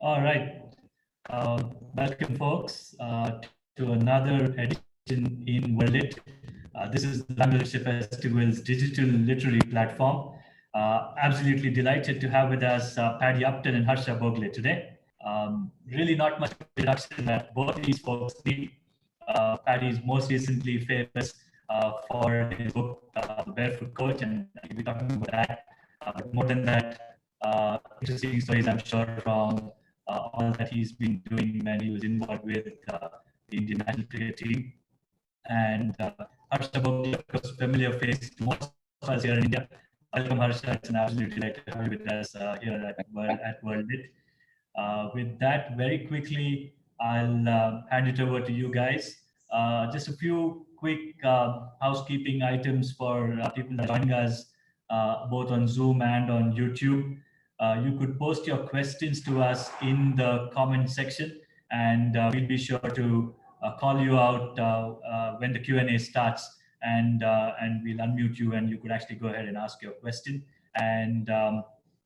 All right. Welcome, folks, to another edition in WorldLit. This is the Bangalore Literature Festival's digital literary platform. Absolutely delighted to have with us Paddy Upton and Harsha Bhogle today. Really not much introduction that both these folks need. Paddy is most recently famous for his book, Barefoot Coach, and we'll be talking about that. But more than that, interesting stories, I'm sure, from all that he's been doing when he was involved with the Indian national cricket team. And Harsha Bhogle, of course, familiar face to most of us here in India. Welcome, Harsha. It's an absolute delight to have you with us here at WorldLit. With that, very quickly, I'll hand it over to you guys. Just a few quick housekeeping items for people that are joining us both on Zoom and on YouTube. You could post your questions to us in the comment section, and we'll be sure to call you out when the Q&A starts, and we'll unmute you, and you could actually go ahead and ask your question. And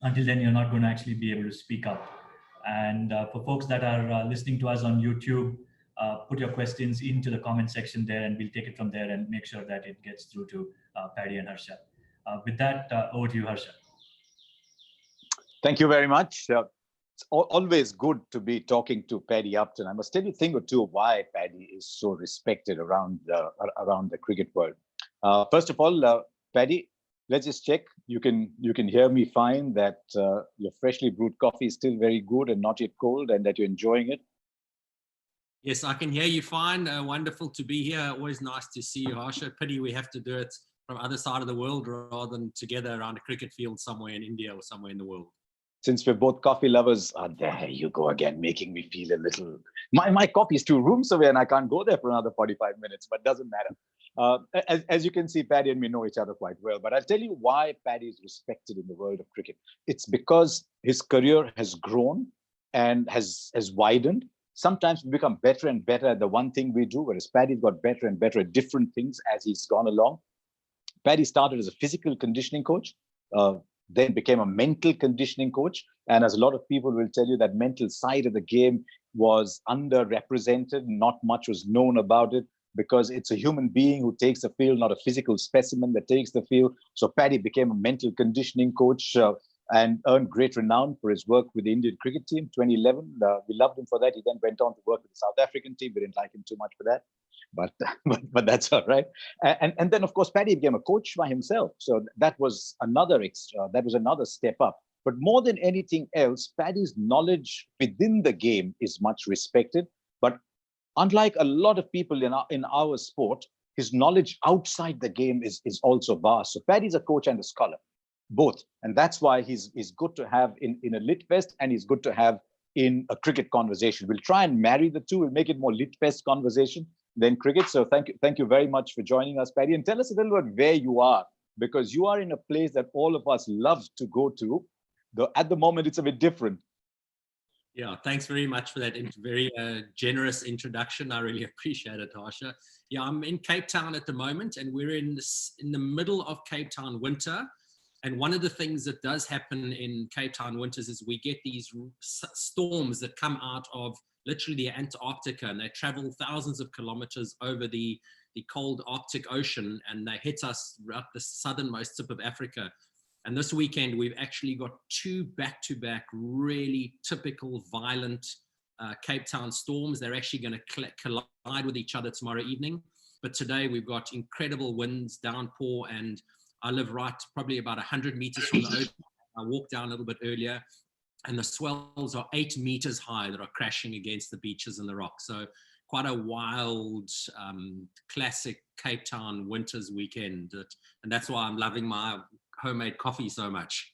until then, you're not going to actually be able to speak up. And for folks that are listening to us on YouTube, put your questions into the comment section there, and we'll take it from there and make sure that it gets through to Paddy and Harsha. With that, over to you, Harsha. Thank you very much. It's always good to be talking to Paddy Upton. I must tell you a thing or two why Paddy is so respected around the cricket world. First of all, Paddy, let's just check. You can hear me fine, that your freshly brewed coffee is still very good and not yet cold, and that you're enjoying it. Yes, I can hear you fine. Wonderful to be here. Always nice to see you, Harsha. Pity we have to do it from other side of the world rather than together around a cricket field somewhere in India or somewhere in the world. Since we're both coffee lovers, there you go again, making me feel a little... My coffee is 2 rooms away and I can't go there for another 45 minutes, but doesn't matter. As you can see, Paddy and me know each other quite well, but I'll tell you why Paddy is respected in the world of cricket. It's because his career has grown and has widened. Sometimes we become better and better at the one thing we do, whereas Paddy's got better and better at different things as he's gone along. Paddy started as a physical conditioning coach, then became a mental conditioning coach. And as a lot of people will tell you, that mental side of the game was underrepresented. Not much was known about it because it's a human being who takes the field, not a physical specimen that takes the field. So Paddy became a mental conditioning coach and earned great renown for his work with the Indian cricket team, 2011. We loved him for that. He then went on to work with the South African team. We didn't like him too much for that. But that's all right. And then, of course, Paddy became a coach by himself. So that was another step up. But more than anything else, Paddy's knowledge within the game is much respected. But unlike a lot of people in our sport, his knowledge outside the game is also vast. So Paddy's a coach and a scholar, both. And that's why he's good to have in a Lit Fest, and he's good to have in a cricket conversation. We'll try and marry the two. We'll make it more Lit Fest conversation than cricket. So thank you very much for joining us, Paddy. And tell us a little bit where you are, because you are in a place that all of us love to go to. Though at the moment, it's a bit different. Yeah, thanks very much for that very generous introduction. I really appreciate it, Harsha. Yeah, I'm in Cape Town at the moment, and we're in the middle of Cape Town winter. And one of the things that does happen in Cape Town winters is we get these storms that come out of literally the Antarctica, and they travel thousands of kilometers over the cold Arctic Ocean, and they hit us at the southernmost tip of Africa. And this weekend, we've actually got 2 back-to-back really typical violent Cape Town storms. They're actually going to collide with each other tomorrow evening. But today we've got incredible winds, downpour, and I live right probably about 100 meters from the ocean. I walked down a little bit earlier, and the swells are 8 meters high that are crashing against the beaches and the rocks. So quite a wild, classic Cape Town winters weekend. And that's why I'm loving my homemade coffee so much.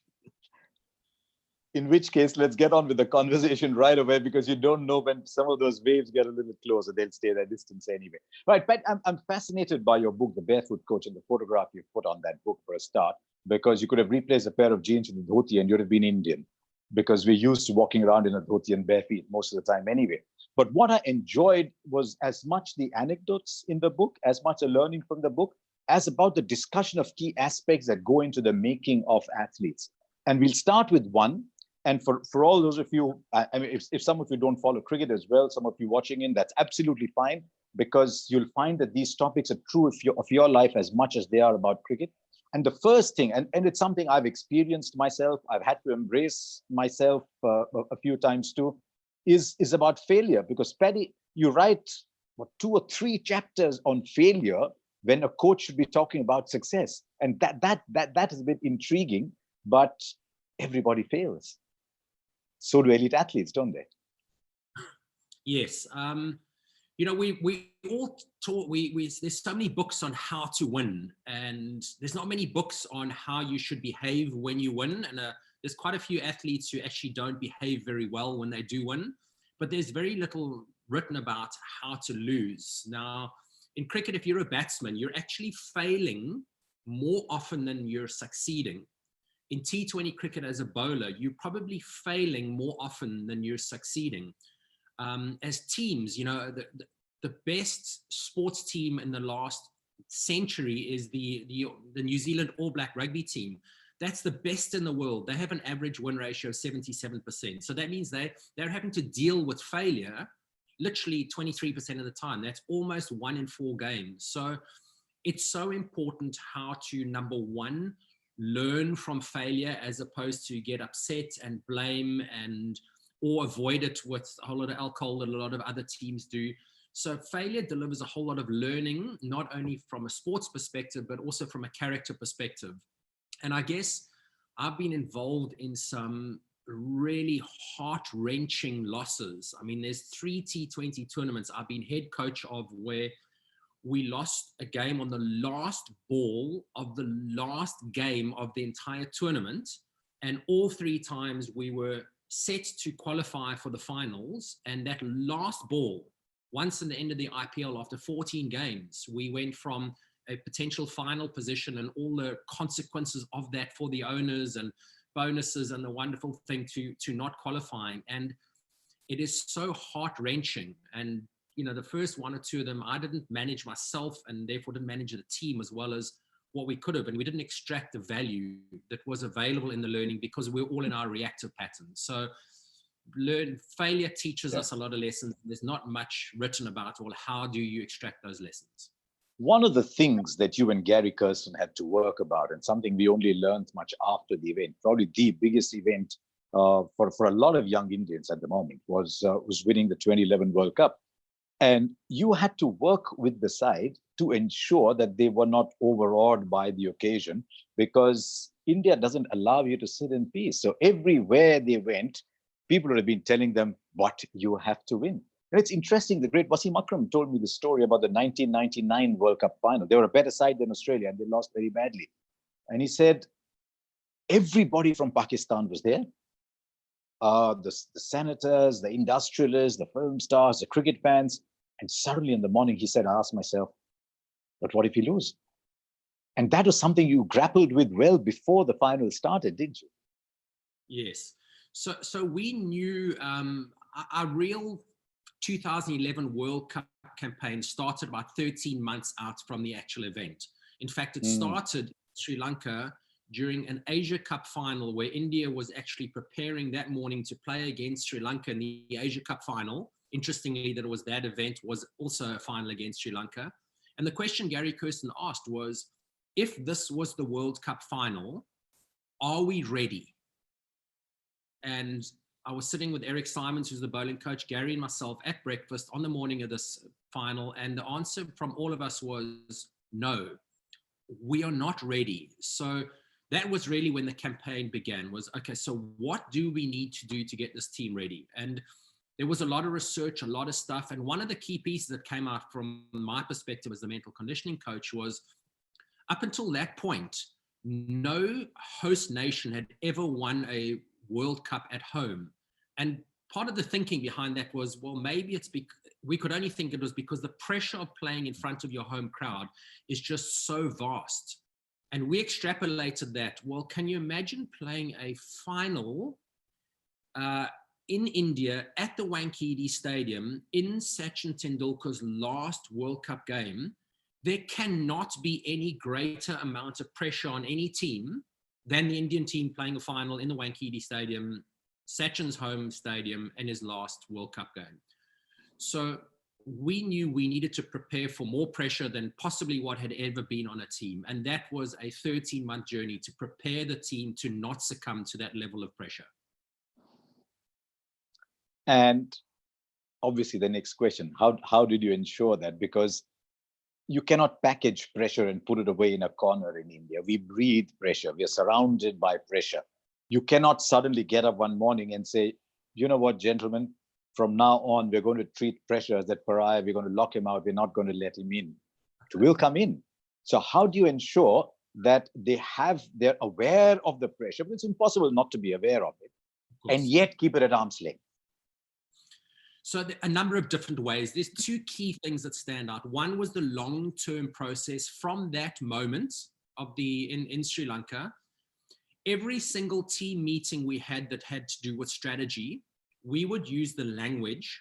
In which case, let's get on with the conversation right away, because you don't know when some of those waves get a little closer. They'll stay their distance anyway. Right, Pat, I'm fascinated by your book, The Barefoot Coach, and the photograph you put on that book for a start, because you could have replaced a pair of jeans with a dhoti and you'd have been Indian, because we're used to walking around in a dhoti and bare feet most of the time anyway. But what I enjoyed was as much the anecdotes in the book, as much a learning from the book, as about the discussion of key aspects that go into the making of athletes. And we'll start with one. And for all those of you, I mean, if some of you don't follow cricket as well, some of you watching in, that's absolutely fine, because you'll find that these topics are true of your life as much as they are about cricket. And the first thing, and it's something I've experienced myself, I've had to embrace myself a few times too, is about failure. Because Paddy, you write 2 or 3 chapters on failure when a coach should be talking about success. And that is a bit intriguing, but everybody fails. So do elite athletes, don't they? Yes. You know, we all taught, there's so many books on how to win, and there's not many books on how you should behave when you win. And there's quite a few athletes who actually don't behave very well when they do win, but there's very little written about how to lose. Now, in cricket, if you're a batsman, you're actually failing more often than you're succeeding. In T20 cricket as a bowler, you're probably failing more often than you're succeeding. As teams, you know, the best sports team in the last century is the New Zealand All Black rugby team. That's the best in the world. They have an average win ratio of 77%. So that means they're having to deal with failure literally 23% of the time. That's almost 1 in 4 games. So it's so important how to, number one, learn from failure as opposed to get upset and blame or avoid it with a whole lot of alcohol that a lot of other teams do. So failure delivers a whole lot of learning, not only from a sports perspective, but also from a character perspective. And I guess I've been involved in some really heart-wrenching losses. I mean, there's 3 T20 tournaments I've been head coach of where we lost a game on the last ball of the last game of the entire tournament. And all 3 times we were set to qualify for the finals. And that last ball, once in the end of the IPL, after 14 games, we went from a potential final position and all the consequences of that for the owners and bonuses and the wonderful thing to not qualifying. And it is so heart-wrenching. And you know, the first 1 or 2 of them, I didn't manage myself and therefore didn't manage the team as well as what we could have. And we didn't extract the value that was available in the learning because we're all in our reactive patterns. So failure teaches us a lot of lessons. There's not much written about, well, how do you extract those lessons? One of the things that you and Gary Kirsten had to work about, and something we only learned much after the event, probably the biggest event for a lot of young Indians at the moment, was winning the 2011 World Cup. And you had to work with the side to ensure that they were not overawed by the occasion, because India doesn't allow you to sit in peace. So everywhere they went, people would have been telling them, what, you have to win. And it's interesting, the great Wasim Akram told me the story about the 1999 World Cup final. They were a better side than Australia and they lost very badly. And he said, everybody from Pakistan was there. The senators, the industrialists, the film stars, the cricket fans. And suddenly in the morning, he said, I asked myself, but what if you lose? And that was something you grappled with well before the final started, didn't you? Yes. So we knew our real 2011 World Cup campaign started about 13 months out from the actual event. In fact, it started in Sri Lanka during an Asia Cup final where India was actually preparing that morning to play against Sri Lanka in the Asia Cup final. Interestingly, that event was also a final against Sri Lanka. And the question Gary Kirsten asked was, if this was the World Cup final, are we ready? And I was sitting with Eric Simons, who's the bowling coach, Gary and myself at breakfast on the morning of this final. And the answer from all of us was, no, we are not ready. So that was really when the campaign began, was, okay, so what do we need to do to get this team ready? And there was a lot of research, a lot of stuff. And one of the key pieces that came out from my perspective as the mental conditioning coach was, up until that point, no host nation had ever won a World Cup at home. And part of the thinking behind that was, well, maybe it's we could only think it was because the pressure of playing in front of your home crowd is just so vast. And we extrapolated that. Well, can you imagine playing a final in India at the Wankhede Stadium in Sachin Tendulkar's last World Cup game? There cannot be any greater amount of pressure on any team than the Indian team playing a final in the Wankhede Stadium Sachin's home stadium, and his last World Cup game. So we knew we needed to prepare for more pressure than possibly what had ever been on a team. And that was a 13-month journey to prepare the team to not succumb to that level of pressure. And obviously the next question, how did you ensure that? Because you cannot package pressure and put it away in a corner in India. We breathe pressure. We are surrounded by pressure. You cannot suddenly get up one morning and say, you know what, gentlemen, from now on, we're going to treat pressure as that pariah. We're going to lock him out. We're not going to let him in. It will come in. So how do you ensure that they're aware of the pressure? But it's impossible not to be aware of it, and yet keep it at arm's length. So a number of different ways. There's two key things that stand out. One was the long-term process from that moment of in Sri Lanka. Every single team meeting we had that had to do with strategy, we would use the language,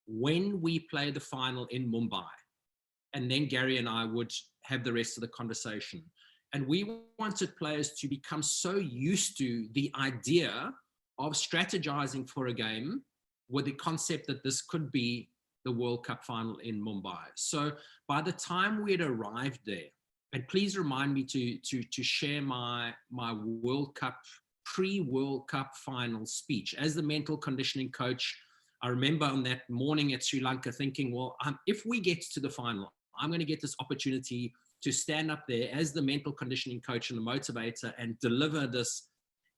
when we play the final in Mumbai. And then Gary and I would have the rest of the conversation. And we wanted players to become so used to the idea of strategizing for a game with the concept that this could be the World Cup final in Mumbai. So by the time we had arrived there, and please remind me to share my World Cup, pre-World Cup final speech. As the mental conditioning coach, I remember on that morning at Sri Lanka thinking, well, if we get to the final, I'm going to get this opportunity to stand up there as the mental conditioning coach and the motivator and deliver this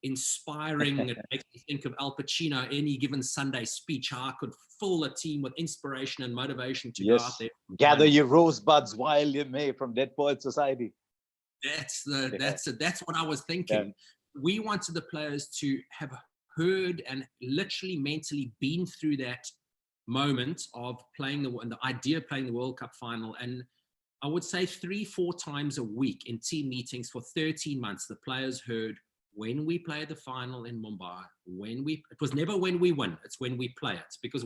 inspiring, it makes me think of Al Pacino, Any Given Sunday speech, how I could fill a team with inspiration and motivation to go out there. Gather your rosebuds while you may from Dead Poets Society. That's what I was thinking. Yeah. We wanted the players to have heard and literally mentally been through that moment of playing the idea of playing the World Cup final. And I would say 3-4 times a week in team meetings for 13 months, the players heard, when we play the final in Mumbai, it was never when we win, it's when we play it. Because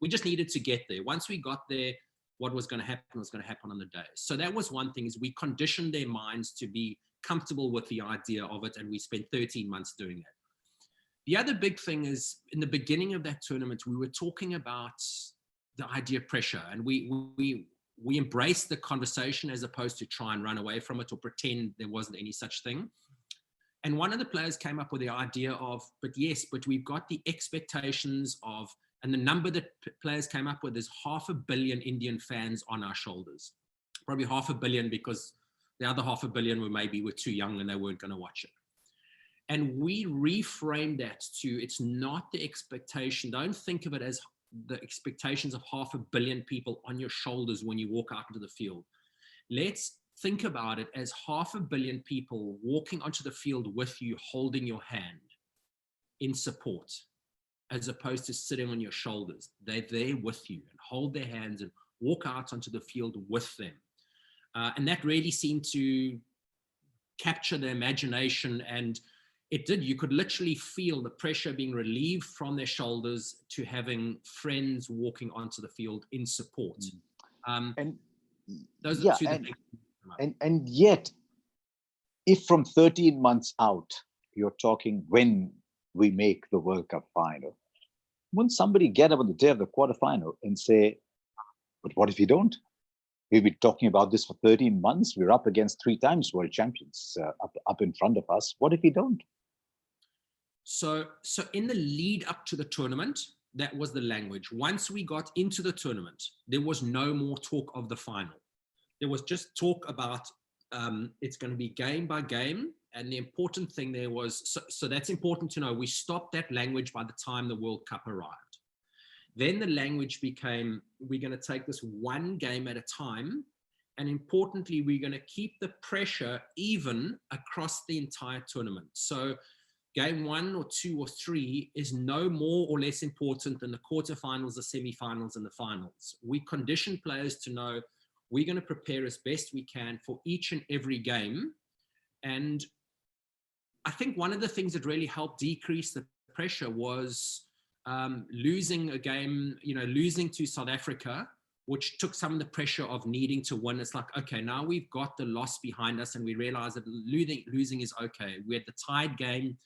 we just needed to get there. Once we got there, what was going to happen was going to happen on the day. So that was one thing, is we conditioned their minds to be comfortable with the idea of it. And we spent 13 months doing that. The other big thing is, in the beginning of that tournament, we were talking about the idea of pressure. And we embraced the conversation as opposed to try and run away from it or pretend there wasn't any such thing. And one of the players came up with the idea of, but we've got the expectations of, and the number that players came up with is 500 million Indian fans on our shoulders. Probably 500 million because the other 500 million were too young and they weren't going to watch it. And we reframed that to, it's not the expectation. Don't think of it as the expectations of 500 million people on your shoulders when you walk out into the field. Let's think about it as 500 million people walking onto the field with you, holding your hand in support, as opposed to sitting on your shoulders. They're there with you and hold their hands and walk out onto the field with them. And that really seemed to capture the imagination, and it did. You could literally feel the pressure being relieved from their shoulders to having friends walking onto the field in support. And those are two things. And yet, if from 13 months out, you're talking when we make the World Cup final, won't somebody get up on the day of the quarterfinal and say, but what if you don't? We've been talking about this for 13 months. We're up against 3 times world champions up in front of us. What if we don't? So in the lead up to the tournament, that was the language. Once we got into the tournament, there was no more talk of the final. There was just talk about it's going to be game by game. And the important thing there was, so that's important to know, we stopped that language by the time the World Cup arrived. Then the language became, we're going to take this one game at a time. And importantly, we're going to keep the pressure even across the entire tournament. So game 1 or 2 or 3 is no more or less important than the quarterfinals, the semifinals, and the finals. We condition players to know we're going to prepare as best we can for each and every game. And I think one of the things that really helped decrease the pressure was losing a game, losing to South Africa, which took some of the pressure of needing to win. It's like, okay, now we've got the loss behind us and we realize that losing is okay. We had the tied game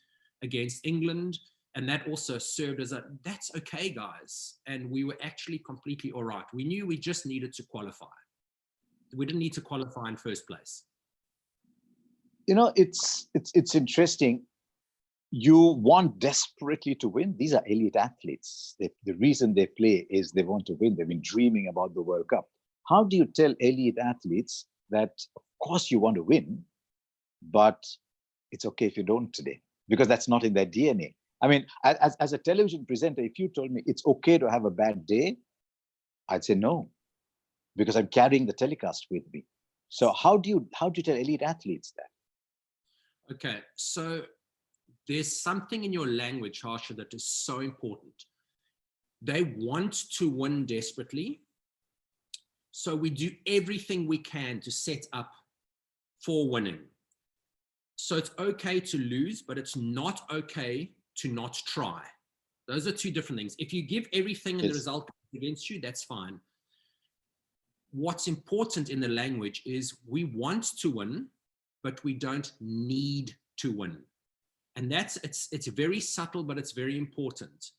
against England. And that also served as that's okay, guys. And we were actually completely all right. We knew we just needed to qualify. We didn't need to qualify in first place. You know, it's interesting. You want desperately to win. These are elite athletes. The reason they play is they want to win. They've been dreaming about the World Cup. How do you tell elite athletes that, of course, you want to win, but it's okay if you don't today? Because that's not in their DNA. I mean, as a television presenter, if you told me it's okay to have a bad day, I'd say no, because I'm carrying the telecast with me. So how do you tell elite athletes that? Okay, so there's something in your language, Harsha, that is so important. They want to win desperately. So we do everything we can to set up for winning. So it's okay to lose, but it's not okay to not try. Those are two different things. If you give everything and the result comes against you, that's fine. What's important in the language is we want to win, but we don't need to win. And it's very subtle, but it's very important.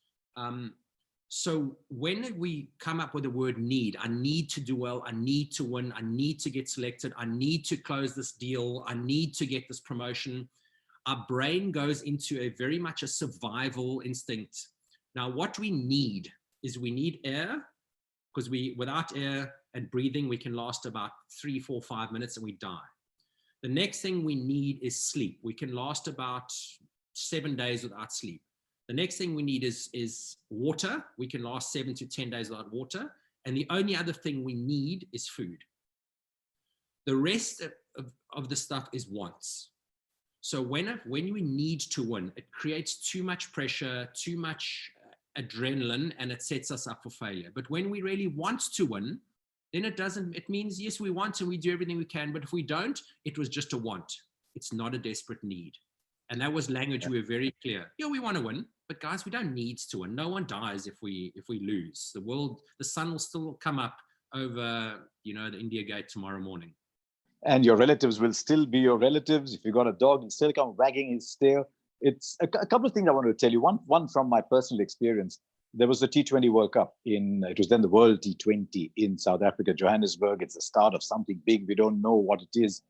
So when we come up with the word need, I need to do well, I need to win, I need to get selected, I need to close this deal, I need to get this promotion, our brain goes into a very much a survival instinct. Now, what we need is we need air, because without air and breathing, we can last about 3, 4, 5 minutes and we die. The next thing we need is sleep. We can last about 7 days without sleep. The next thing we need is water. We can last 7 to 10 days without water. And the only other thing we need is food. The rest of the stuff is wants. So when we need to win, it creates too much pressure, too much adrenaline, and it sets us up for failure. But when we really want to win, then it means, yes, we want and we do everything we can, but if we don't, it was just a want. It's not a desperate need. And that was language. We were very clear. Yeah, we want to win, but guys, we don't need to win. No one dies if we lose. The sun will still come up over, the India Gate tomorrow morning. And your relatives will still be your relatives. If you got a dog, he'll still come wagging his tail. It's a couple of things I want to tell you. One from my personal experience. There was the T20 World Cup it was then the World T20 in South Africa, Johannesburg. It's the start of something big. We don't know what it is.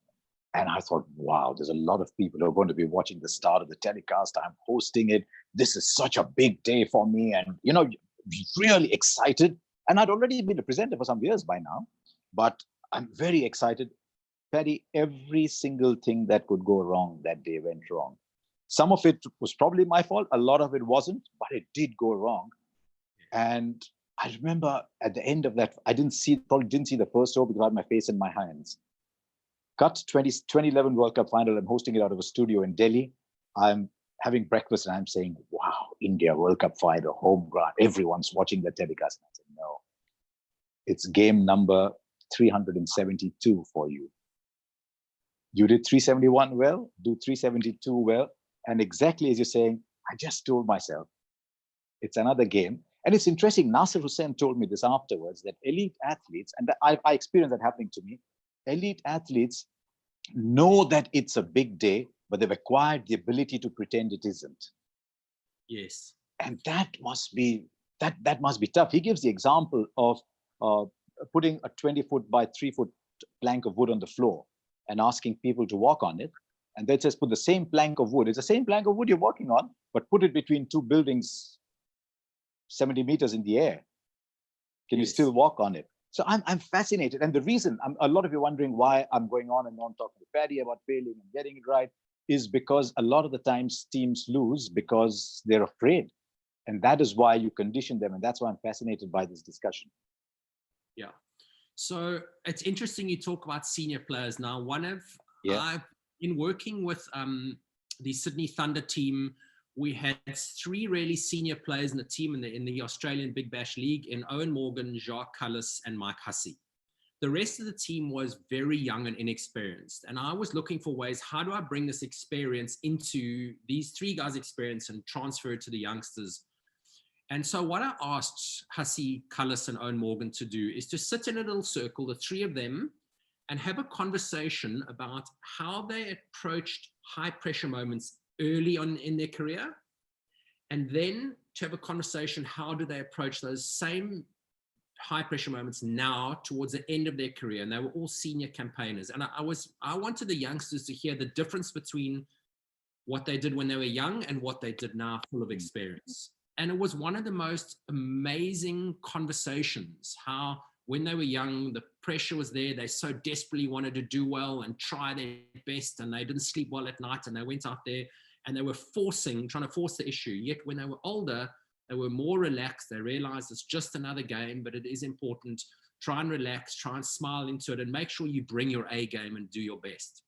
And I thought, wow, there's a lot of people who are going to be watching the start of the telecast. I'm hosting it. This is such a big day for me. And, really excited. And I'd already been a presenter for some years by now, but I'm very excited. Paddy, every single thing that could go wrong that day went wrong. Some of it was probably my fault. A lot of it wasn't, but it did go wrong. And I remember at the end of that, probably didn't see the first over because I had my face in my hands. Cut 2011 World Cup final. I'm hosting it out of a studio in Delhi. I'm having breakfast and I'm saying, wow, India World Cup final, home ground. Everyone's watching the telecast. And I said, no, it's game number 372 for you. You did 371 well, do 372 well. And exactly as you're saying, I just told myself, it's another game. And it's interesting, Nasser Hussain told me this afterwards, that elite athletes, and I experienced that happening to me, elite athletes know that it's a big day, but they've acquired the ability to pretend it isn't. Yes. And that must be tough. He gives the example of putting a 20-foot by 3-foot plank of wood on the floor and asking people to walk on it. And then says, put the same plank of wood. It's the same plank of wood you're walking on, but put it between two buildings 70 meters in the air. Can you still walk on it? So I'm fascinated. And the reason, a lot of you are wondering why I'm going on and on talking to Paddy about failing and getting it right, is because a lot of the times teams lose because they're afraid. And that is why you condition them. And that's why I'm fascinated by this discussion. Yeah. So it's interesting you talk about senior players. Now, I've been working with the Sydney Thunder team. We had 3 really senior players in the team in the Australian Big Bash League, in Owen Morgan, Jacques Cullis, and Mike Hussey. The rest of the team was very young and inexperienced. And I was looking for ways, how do I bring this experience into these 3 guys' experience and transfer it to the youngsters? And so what I asked Hussey, Cullis, and Owen Morgan to do is to sit in a little circle, the 3 of them, and have a conversation about how they approached high pressure moments early on in their career, And then to have a conversation, how do they approach those same high pressure moments now towards the end of their career? And they were all senior campaigners. And I wanted the youngsters to hear the difference between what they did when they were young and what they did now, full of experience. And it was one of the most amazing conversations, how when they were young, the pressure was there. They so desperately wanted to do well and try their best, and they didn't sleep well at night, and they went out there and they were trying to force the issue. Yet when they were older, they were more relaxed. They realized it's just another game, but it is important. Try and relax, try and smile into it, and make sure you bring your A game and do your best.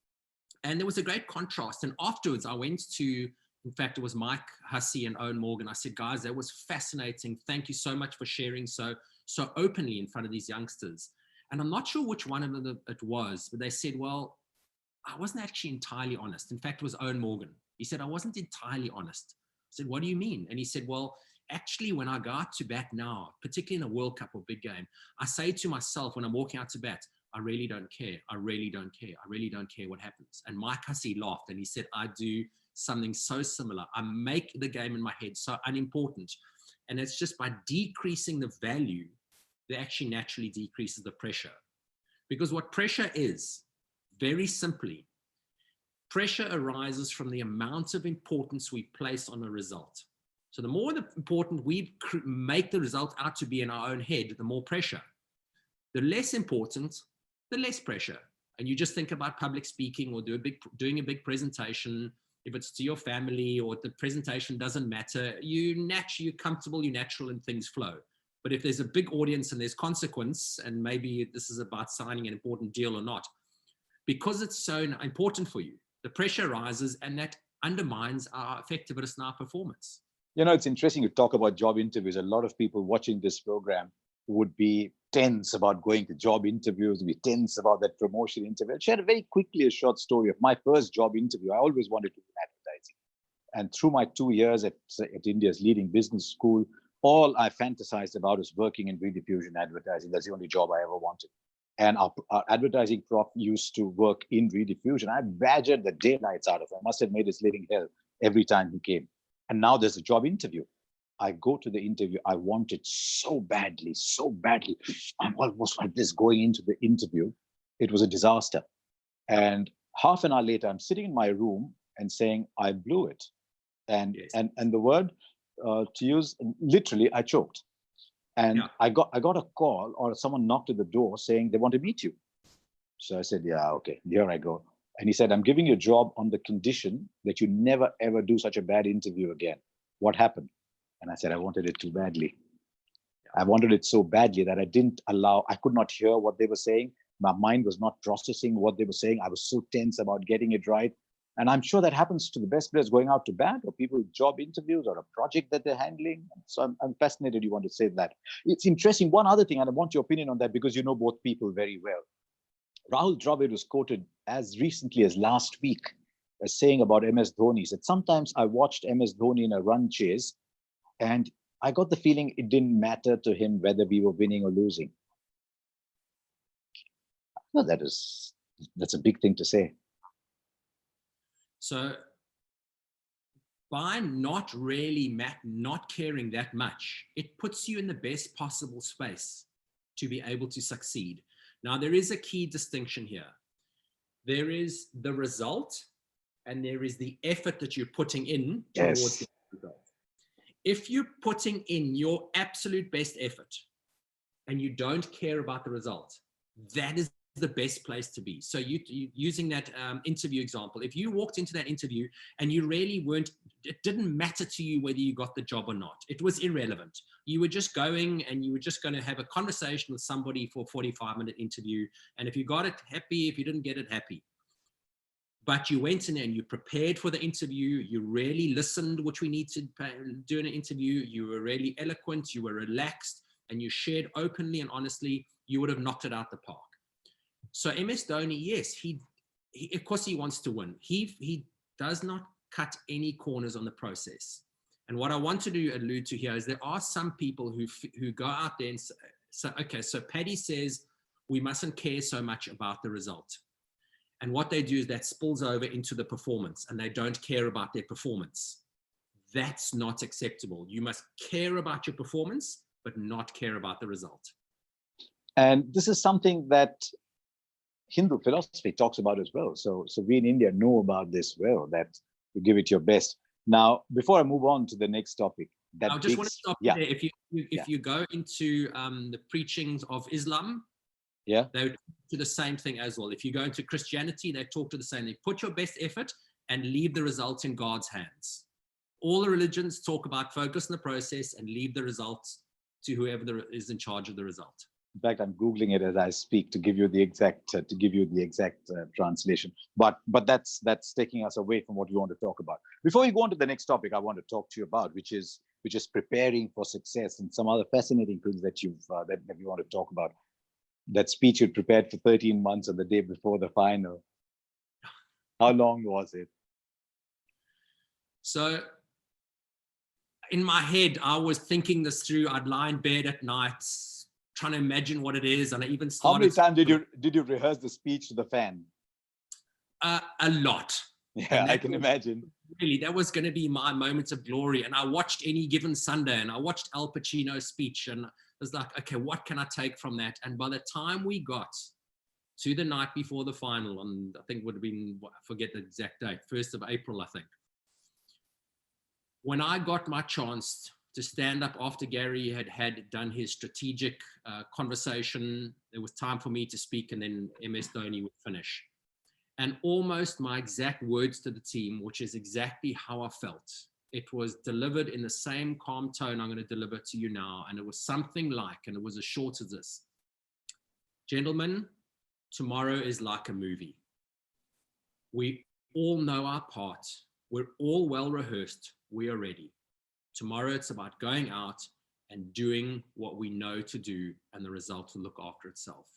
And there was a great contrast. And afterwards, I went to, in fact, it was Mike Hussey and Owen Morgan. I said, guys, that was fascinating. Thank you so much for sharing so openly in front of these youngsters. And I'm not sure which one of them it was, but they said, well, I wasn't actually entirely honest. In fact, it was Owen Morgan. He said, I wasn't entirely honest. I said, what do you mean? And he said, well, actually, when I go out to bat now, particularly in a World Cup or big game, I say to myself when I'm walking out to bat, I really don't care. I really don't care. I really don't care what happens. And Mike Hussey laughed and he said, I do something so similar. I make the game in my head so unimportant. And it's just by decreasing the value that actually naturally decreases the pressure. Because what pressure is, very simply, pressure arises from the amount of importance we place on a result. So the more important we make the result out to be in our own head, the more pressure. The less important, the less pressure. And you just think about public speaking or doing a big presentation. If it's to your family or the presentation doesn't matter, you're comfortable, you're natural, and things flow. But if there's a big audience and there's consequence, and maybe this is about signing an important deal or not, because it's so important for you, the pressure rises, and that undermines our effectiveness and our performance. You know, it's interesting you talk about job interviews. A lot of people watching this program would be tense about going to job interviews, would be tense about that promotion interview. I'll share very quickly a short story of my first job interview. I always wanted to do advertising. And through my 2 years at India's leading business school, all I fantasized about was working in rediffusion advertising. That's the only job I ever wanted. And our advertising prof used to work in rediffusion. I badgered the daylights out of him. I must have made his living hell every time he came. And now there's a job interview. I go to the interview. I want it so badly, so badly. I'm almost like this going into the interview. It was a disaster. And half an hour later, I'm sitting in my room and saying, I blew it. And yes. and the word to use, literally, I choked. And yeah. I got a call, or someone knocked at the door saying they want to meet you. So I said, yeah, okay, here I go. And he said, I'm giving you a job on the condition that you never, ever do such a bad interview again. What happened? And I said, I wanted it too badly. I wanted it so badly that I could not hear what they were saying. My mind was not processing what they were saying. I was so tense about getting it right. And I'm sure that happens to the best players going out to bat, or people with job interviews, or a project that they're handling. So I'm fascinated you want to say that. It's interesting. One other thing, and I want your opinion on that because you know both people very well. Rahul Dravid was quoted as recently as last week as saying about MS Dhoni. He said, sometimes I watched MS Dhoni in a run chase, and I got the feeling it didn't matter to him whether we were winning or losing. Well, that's a big thing to say. So by not caring that much, it puts you in the best possible space to be able to succeed. Now, there is a key distinction here. There is the result, and there is the effort that you're putting in towards the result. If you're putting in your absolute best effort and you don't care about the result, that is the best place to be. So you using that interview example, if you walked into that interview and you really it didn't matter to you whether you got the job or not. It was irrelevant. You were just going and you were just going to have a conversation with somebody for a 45-minute interview. And if you got it, happy. If you didn't get it, happy. But you went in and you prepared for the interview. You really listened, which we need to do in an interview. You were really eloquent. You were relaxed, and you shared openly and honestly. You would have knocked it out the park. So MS Dhoni, yes, he of course he wants to win. He does not cut any corners on the process. And what I want to allude to here is there are some people who go out there and say, okay, so Paddy says we mustn't care so much about the result. And what they do is that spills over into the performance, and they don't care about their performance. That's not acceptable. You must care about your performance, but not care about the result. And this is something that Hindu philosophy talks about as well. So we in India know about this well, that you give it your best. Now, before I move on to the next topic, I just want to stop there. If you go into the preachings of Islam, they talk to the same thing as well. If you go into Christianity, they talk to the same thing. Put your best effort and leave the results in God's hands. All the religions talk about focus on the process and leave the results to whoever is in charge of the result. In fact, I'm Googling it as I speak to give you the exact translation. But that's taking us away from what we want to talk about. Before we go on to the next topic, I want to talk to you about, which is preparing for success, and some other fascinating things that you want to talk about. That speech you prepared for 13 months on the day before the final. How long was it? So in my head, I was thinking this through. I'd lie in bed at night, trying to imagine what it is. And I even started. How many times did you rehearse the speech to the fan? A lot. Yeah, I can imagine. Really, that was going to be my moments of glory. And I watched Any Given Sunday, and I watched Al Pacino's speech, and I was like, okay, what can I take from that? And by the time we got to the night before the final, and I think it would have been, I forget the exact date, 1st of April, I think. When I got my chance to stand up after Gary had done his strategic conversation, there was time for me to speak, and then MS Dhoni would finish. And almost my exact words to the team, which is exactly how I felt. It was delivered in the same calm tone I'm going to deliver to you now. And it was something like, and it was as short as this: gentlemen, tomorrow is like a movie. We all know our part. We're all well rehearsed. We are ready. Tomorrow it's about going out and doing what we know to do, and the result will look after itself.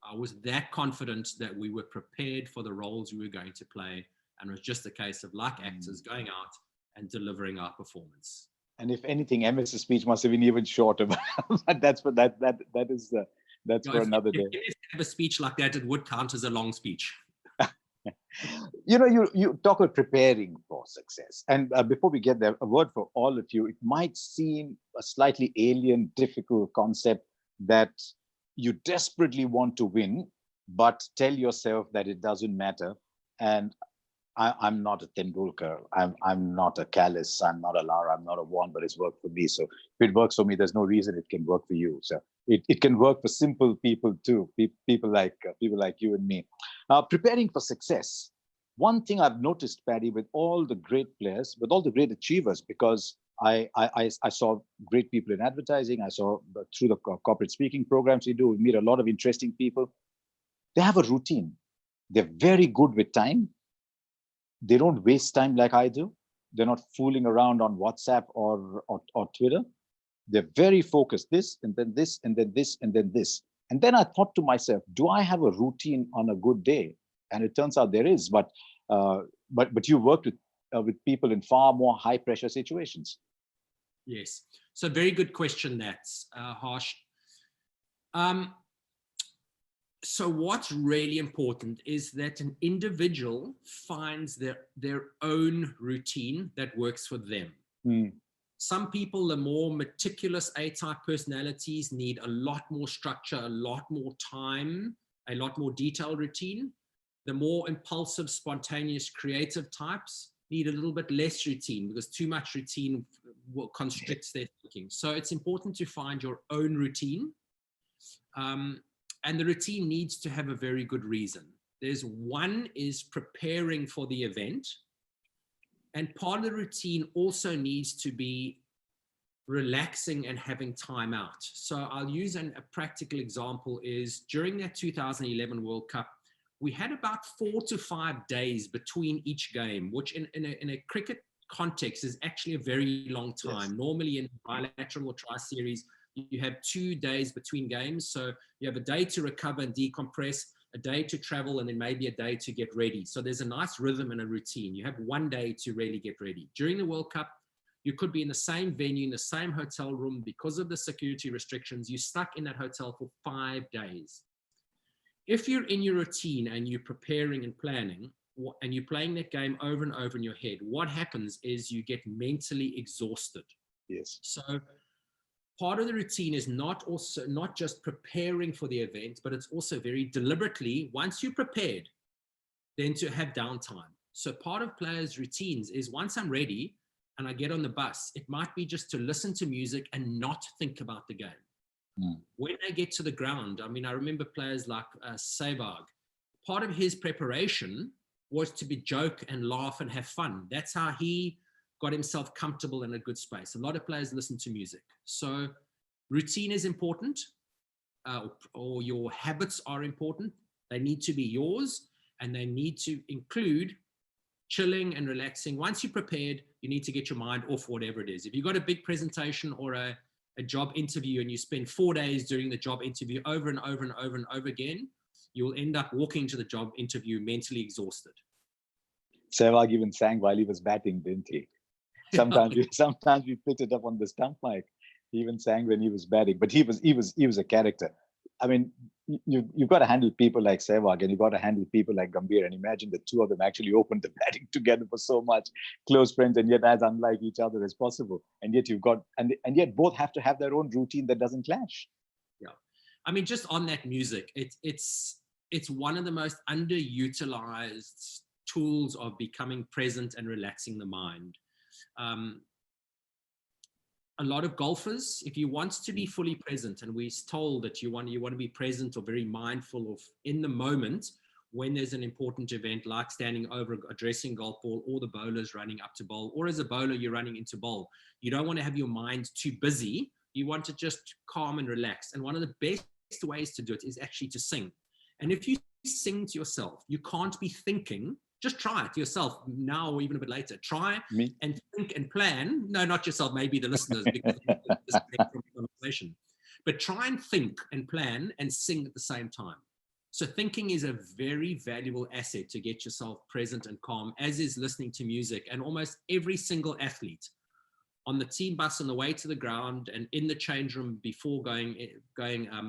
I was that confident that we were prepared for the roles we were going to play, and it was just a case of, like actors, going out and delivering our performance. And if anything, MS's speech must have been even shorter. But that's for another day. If you have a speech like that, it would count as a long speech. You talk about preparing for success. And before we get there, a word for all of you. It might seem a slightly alien, difficult concept that you desperately want to win, but tell yourself that it doesn't matter. And I'm not a Tendulkar. I'm not a Callis. I'm not a Lara. I'm not a Vaughan, but it's worked for me. So if it works for me, there's no reason it can work for you. So it can work for simple people too. People like you and me. Preparing for success. One thing I've noticed, Paddy, with all the great players, with all the great achievers, because I saw great people in advertising. I saw through the corporate speaking programs we do, we meet a lot of interesting people. They have a routine. They're very good with time. They don't waste time like I do. They're not fooling around on WhatsApp or Twitter. They're very focused. This, and then this, and then this, and then this. And then I thought to myself, do I have a routine on a good day? And it turns out there is. But you worked with people in far more high pressure situations. Yes. So very good question, that's Harsh. So what's really important is that an individual finds their own routine that works for them. Some people, the more meticulous A-type personalities, need a lot more structure, a lot more time, a lot more detailed routine. The more impulsive, spontaneous, creative types need a little bit less routine, because too much routine constricts their thinking. So it's important to find your own routine. And the routine needs to have a very good reason. One is preparing for the event. And part of the routine also needs to be relaxing and having time out. So I'll use a practical example is during that 2011 World Cup, we had about 4 to 5 days between each game, which in a cricket context is actually a very long time. Yes. Normally in bilateral or tri-series, you have 2 days between games. So you have a day to recover and decompress, a day to travel, and then maybe a day to get ready. So there's a nice rhythm and a routine. You have 1 day to really get ready. During the World Cup, you could be in the same venue, in the same hotel room. Because of the security restrictions, you're stuck in that hotel for 5 days. If you're in your routine and you're preparing and planning, and you're playing that game over and over in your head, what happens is you get mentally exhausted. Yes. So part of the routine is not just preparing for the event, but it's also very deliberately, once you're prepared, then to have downtime. So part of players' routines is, once I'm ready and I get on the bus, it might be just to listen to music and not think about the game. When I get to the ground, I mean, I remember players like Sehwag. Part of his preparation was to be joke and laugh and have fun. That's how he got himself comfortable in a good space. A lot of players listen to music. So routine is important, or your habits are important. They need to be yours, and they need to include chilling and relaxing. Once you're prepared, you need to get your mind off whatever it is. If you've got a big presentation or a job interview and you spend 4 days doing the job interview over and over and over and over again, you'll end up walking to the job interview mentally exhausted. Sehwag even sang while he was batting, didn't he? Sometimes we picked it up on the stump mic. He even sang when he was batting, but he was a character. I mean, you've got to handle people like Sehwag, and you've got to handle people like Gambhir, and imagine the two of them actually opened the batting together for so much, close friends, and yet as unlike each other as possible. And yet you've got, and yet both have to have their own routine that doesn't clash. Yeah, I mean, just on that music, it's one of the most underutilized tools of becoming present and relaxing the mind. A lot of golfers, if you want to be fully present, and we're told that you want to be present or very mindful of in the moment when there's an important event, like standing over a dressing golf ball, or the bowler's running up to bowl, or as a bowler you're running into bowl. You don't want to have your mind too busy. You want to just calm and relax. And one of the best ways to do it is actually to sing. And if you sing to yourself, you can't be thinking. Just try it yourself now or even a bit later. Try and think and plan. No, not yourself, maybe the listeners, because this from the conversation. But try and think and plan and sing at the same time. So thinking is a very valuable asset to get yourself present and calm, as is listening to music. And almost every single athlete on the team bus on the way to the ground and in the change room before going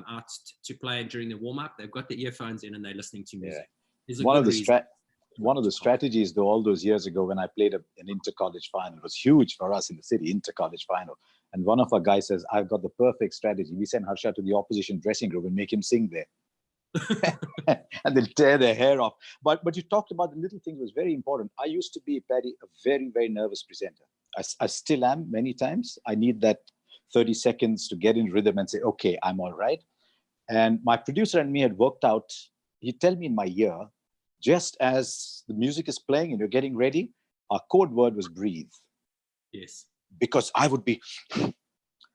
out to play during the warm-up, they've got the earphones in and they're listening to music. Yeah. One of the strategies, though, all those years ago when I played an inter-college final, it was huge for us in the city, inter-college final. And one of our guys says, I've got the perfect strategy. We send Harsha to the opposition dressing room and make him sing there. And they'll tear their hair off. But you talked about the little things was very important. I used to be, Paddy, a very, very nervous presenter. I still am many times. I need that 30 seconds to get in rhythm and say, okay, I'm all right. And my producer and me had worked out, he'd tell me in my ear, just as the music is playing and you're getting ready, our code word was breathe. Yes. Because I would be,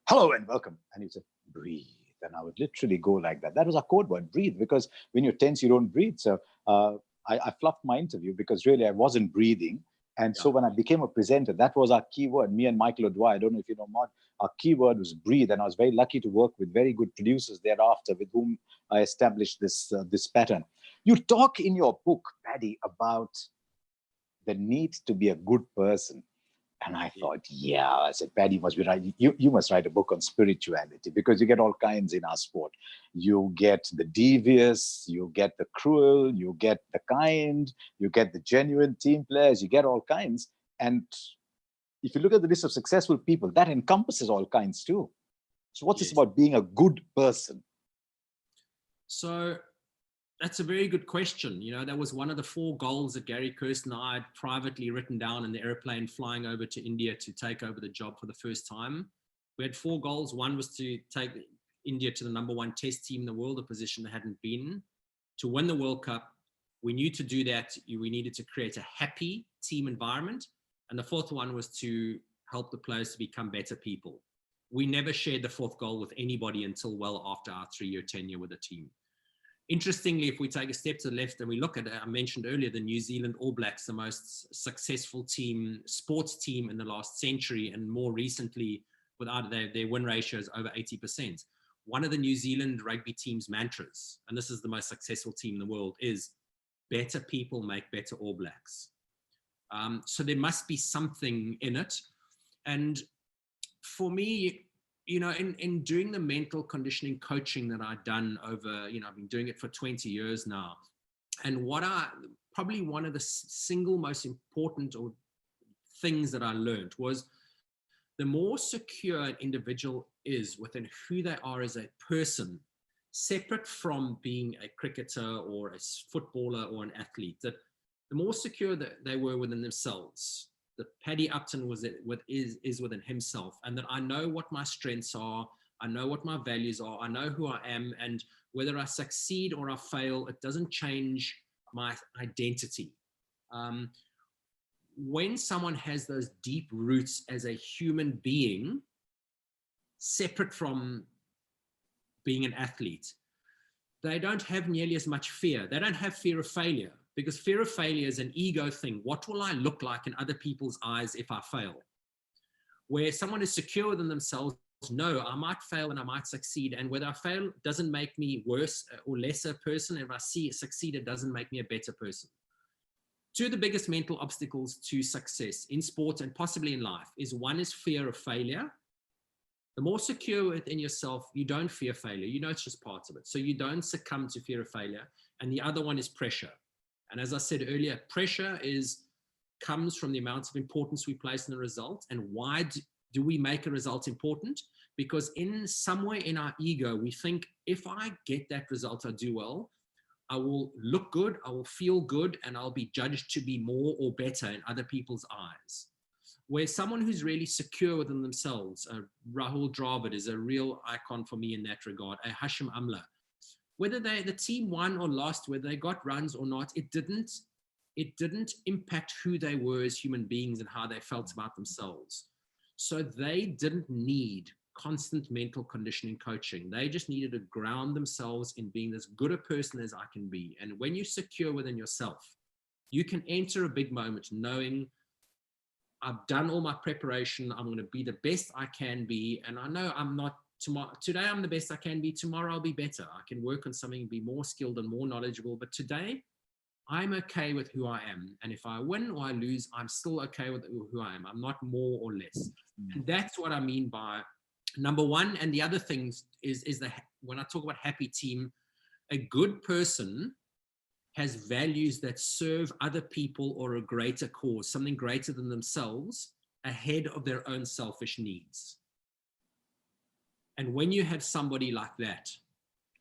hello and welcome. And he'd say, breathe. And I would literally go like that. That was our code word, breathe. Because when you're tense, you don't breathe. So I fluffed my interview because really I wasn't breathing. And so when I became a presenter, that was our key word. Me and Michael O'Dwyer, I don't know if you know Maud, our key word was breathe. And I was very lucky to work with very good producers thereafter with whom I established this pattern. You talk in your book, Paddy, about the need to be a good person. And I thought, I said, Paddy must be right. You must write a book on spirituality, because you get all kinds in our sport. You get the devious, you get the cruel, you get the kind, you get the genuine team players, you get all kinds. And if you look at the list of successful people, that encompasses all kinds too. So what's this about being a good person? So that's a very good question. You know, that was one of the 4 goals that Gary Kirsten and I had privately written down in the airplane flying over to India to take over the job for the first time. We had 4 goals. One was to take India to the #1 test team in the world, a position they hadn't been. To win the World Cup, we knew to do that, we needed to create a happy team environment. And the 4th one was to help the players to become better people. We never shared the 4th goal with anybody until well after our 3-year tenure with the team. Interestingly, if we take a step to the left and we look at, I mentioned earlier, the New Zealand All Blacks, the most successful team, sports team in the last century, and more recently, without their win ratio is over 80%. One of the New Zealand rugby team's mantras, and this is the most successful team in the world, is better people make better All Blacks. So there must be something in it. And for me, you know, in doing the mental conditioning coaching that I've done over, you know, I've been doing it for 20 years now. And probably one of the single most important things that I learned was the more secure an individual is within who they are as a person, separate from being a cricketer or a footballer or an athlete, that the more secure that they were within themselves, that Paddy Upton is within himself, and that I know what my strengths are, I know what my values are, I know who I am, and whether I succeed or I fail, it doesn't change my identity. When someone has those deep roots as a human being, separate from being an athlete, they don't have nearly as much fear. They don't have fear of failure, because fear of failure is an ego thing. What will I look like in other people's eyes if I fail? Where someone is secure within themselves, no, I might fail and I might succeed. And whether I fail doesn't make me worse or lesser person. If I succeed, it doesn't make me a better person. Two of the biggest mental obstacles to success in sports and possibly in life is, one is fear of failure. The more secure within yourself, you don't fear failure. You know it's just part of it. So you don't succumb to fear of failure. And the other one is pressure. And as I said earlier, pressure comes from the amount of importance we place in the result. And why do we make a result important? Because in somewhere in our ego, we think if I get that result, I do well, I will look good, I will feel good, and I'll be judged to be more or better in other people's eyes. Where someone who's really secure within themselves, Rahul Dravid is a real icon for me in that regard, a Hashim Amla. Whether the team won or lost, whether they got runs or not, it didn't impact who they were as human beings and how they felt about themselves. So they didn't need constant mental conditioning coaching. They just needed to ground themselves in being as good a person as I can be. And when you're secure within yourself, you can enter a big moment knowing I've done all my preparation. I'm going to be the best I can be. And I know I'm not tomorrow. Today, I'm the best I can be. Tomorrow, I'll be better. I can work on something and be more skilled and more knowledgeable. But today, I'm okay with who I am. And if I win or I lose, I'm still okay with who I am. I'm not more or less. And that's what I mean by number one. And the other thing is when I talk about happy team, a good person has values that serve other people or a greater cause, something greater than themselves, ahead of their own selfish needs. And when you have somebody like that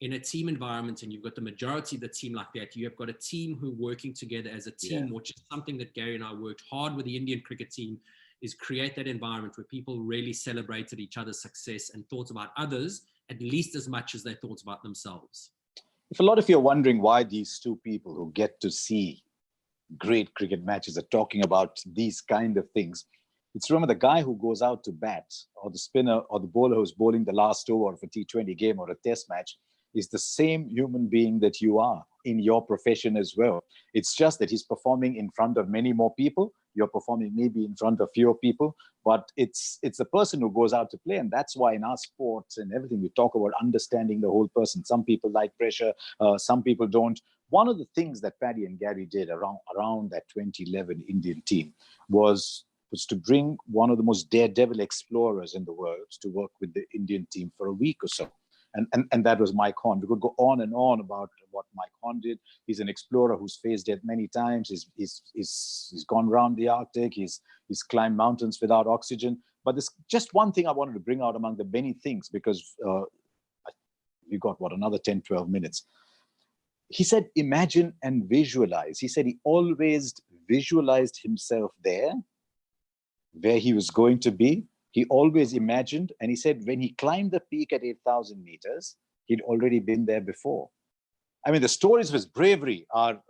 in a team environment, and you've got the majority of the team like that, you have got a team who are working together as a team, which is something that Gary and I worked hard with the Indian cricket team, is create that environment where people really celebrated each other's success and thought about others at least as much as they thought about themselves. If a lot of you are wondering why these two people who get to see great cricket matches are talking about these kind of things, it's remember the guy who goes out to bat, or the spinner or the bowler who's bowling the last over of a T20 game or a test match, is the same human being that you are in your profession as well. It's just that he's performing in front of many more people. You're performing maybe in front of fewer people, but it's the person who goes out to play. And that's why in our sports and everything, we talk about understanding the whole person. Some people like pressure, some people don't. One of the things that Paddy and Gary did around that 2011 Indian team was to bring one of the most daredevil explorers in the world to work with the Indian team for a week or so. And that was Mike Horn. We could go on and on about what Mike Horn did. He's an explorer who's faced death many times. He's gone around the Arctic. He's climbed mountains without oxygen. But there's just one thing I wanted to bring out among the many things, because we got, another 10, 12 minutes. He said, imagine and visualize. He said he always visualized himself there, where he was going to be. He always imagined, and he said when he climbed the peak at 8,000 meters, he'd already been there before. I mean, the stories of his bravery are,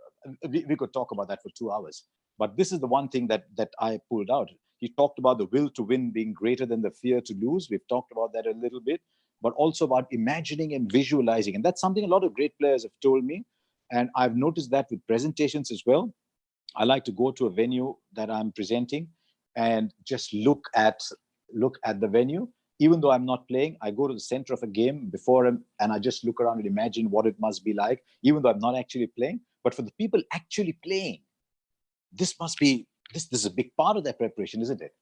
we could talk about that for 2 hours, but this is the one thing that I pulled out. He talked about the will to win being greater than the fear to lose. We've talked about that a little bit, but also about imagining and visualizing. And that's something a lot of great players have told me. And I've noticed that with presentations as well. I like to go to a venue that I'm presenting and just look at the venue. Even though I'm not playing, I go to the center of a game before him and I just look around and imagine what it must be like, even though I'm not actually playing. But for the people actually playing, this is a big part of their preparation, isn't it?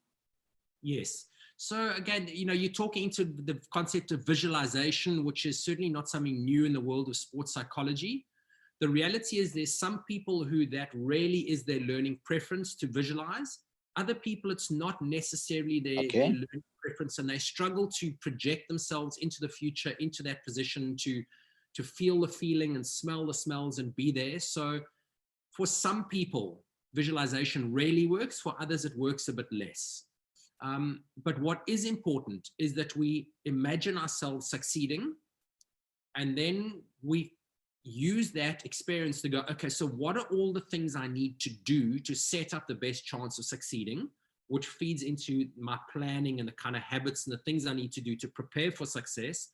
Yes. So again, you're talking into the concept of visualization, which is certainly not something new in the world of sports psychology. The reality is there's some people who that really is their learning preference to visualize. Other people, it's not necessarily their learning preference, and they struggle to project themselves into the future, into that position, to feel the feeling and smell the smells and be there. So for some people, visualization really works. For others, it works a bit less. But what is important is that we imagine ourselves succeeding, and then we use that experience to go, okay, so what are all the things I need to do to set up the best chance of succeeding, which feeds into my planning and the kind of habits and the things I need to do to prepare for success.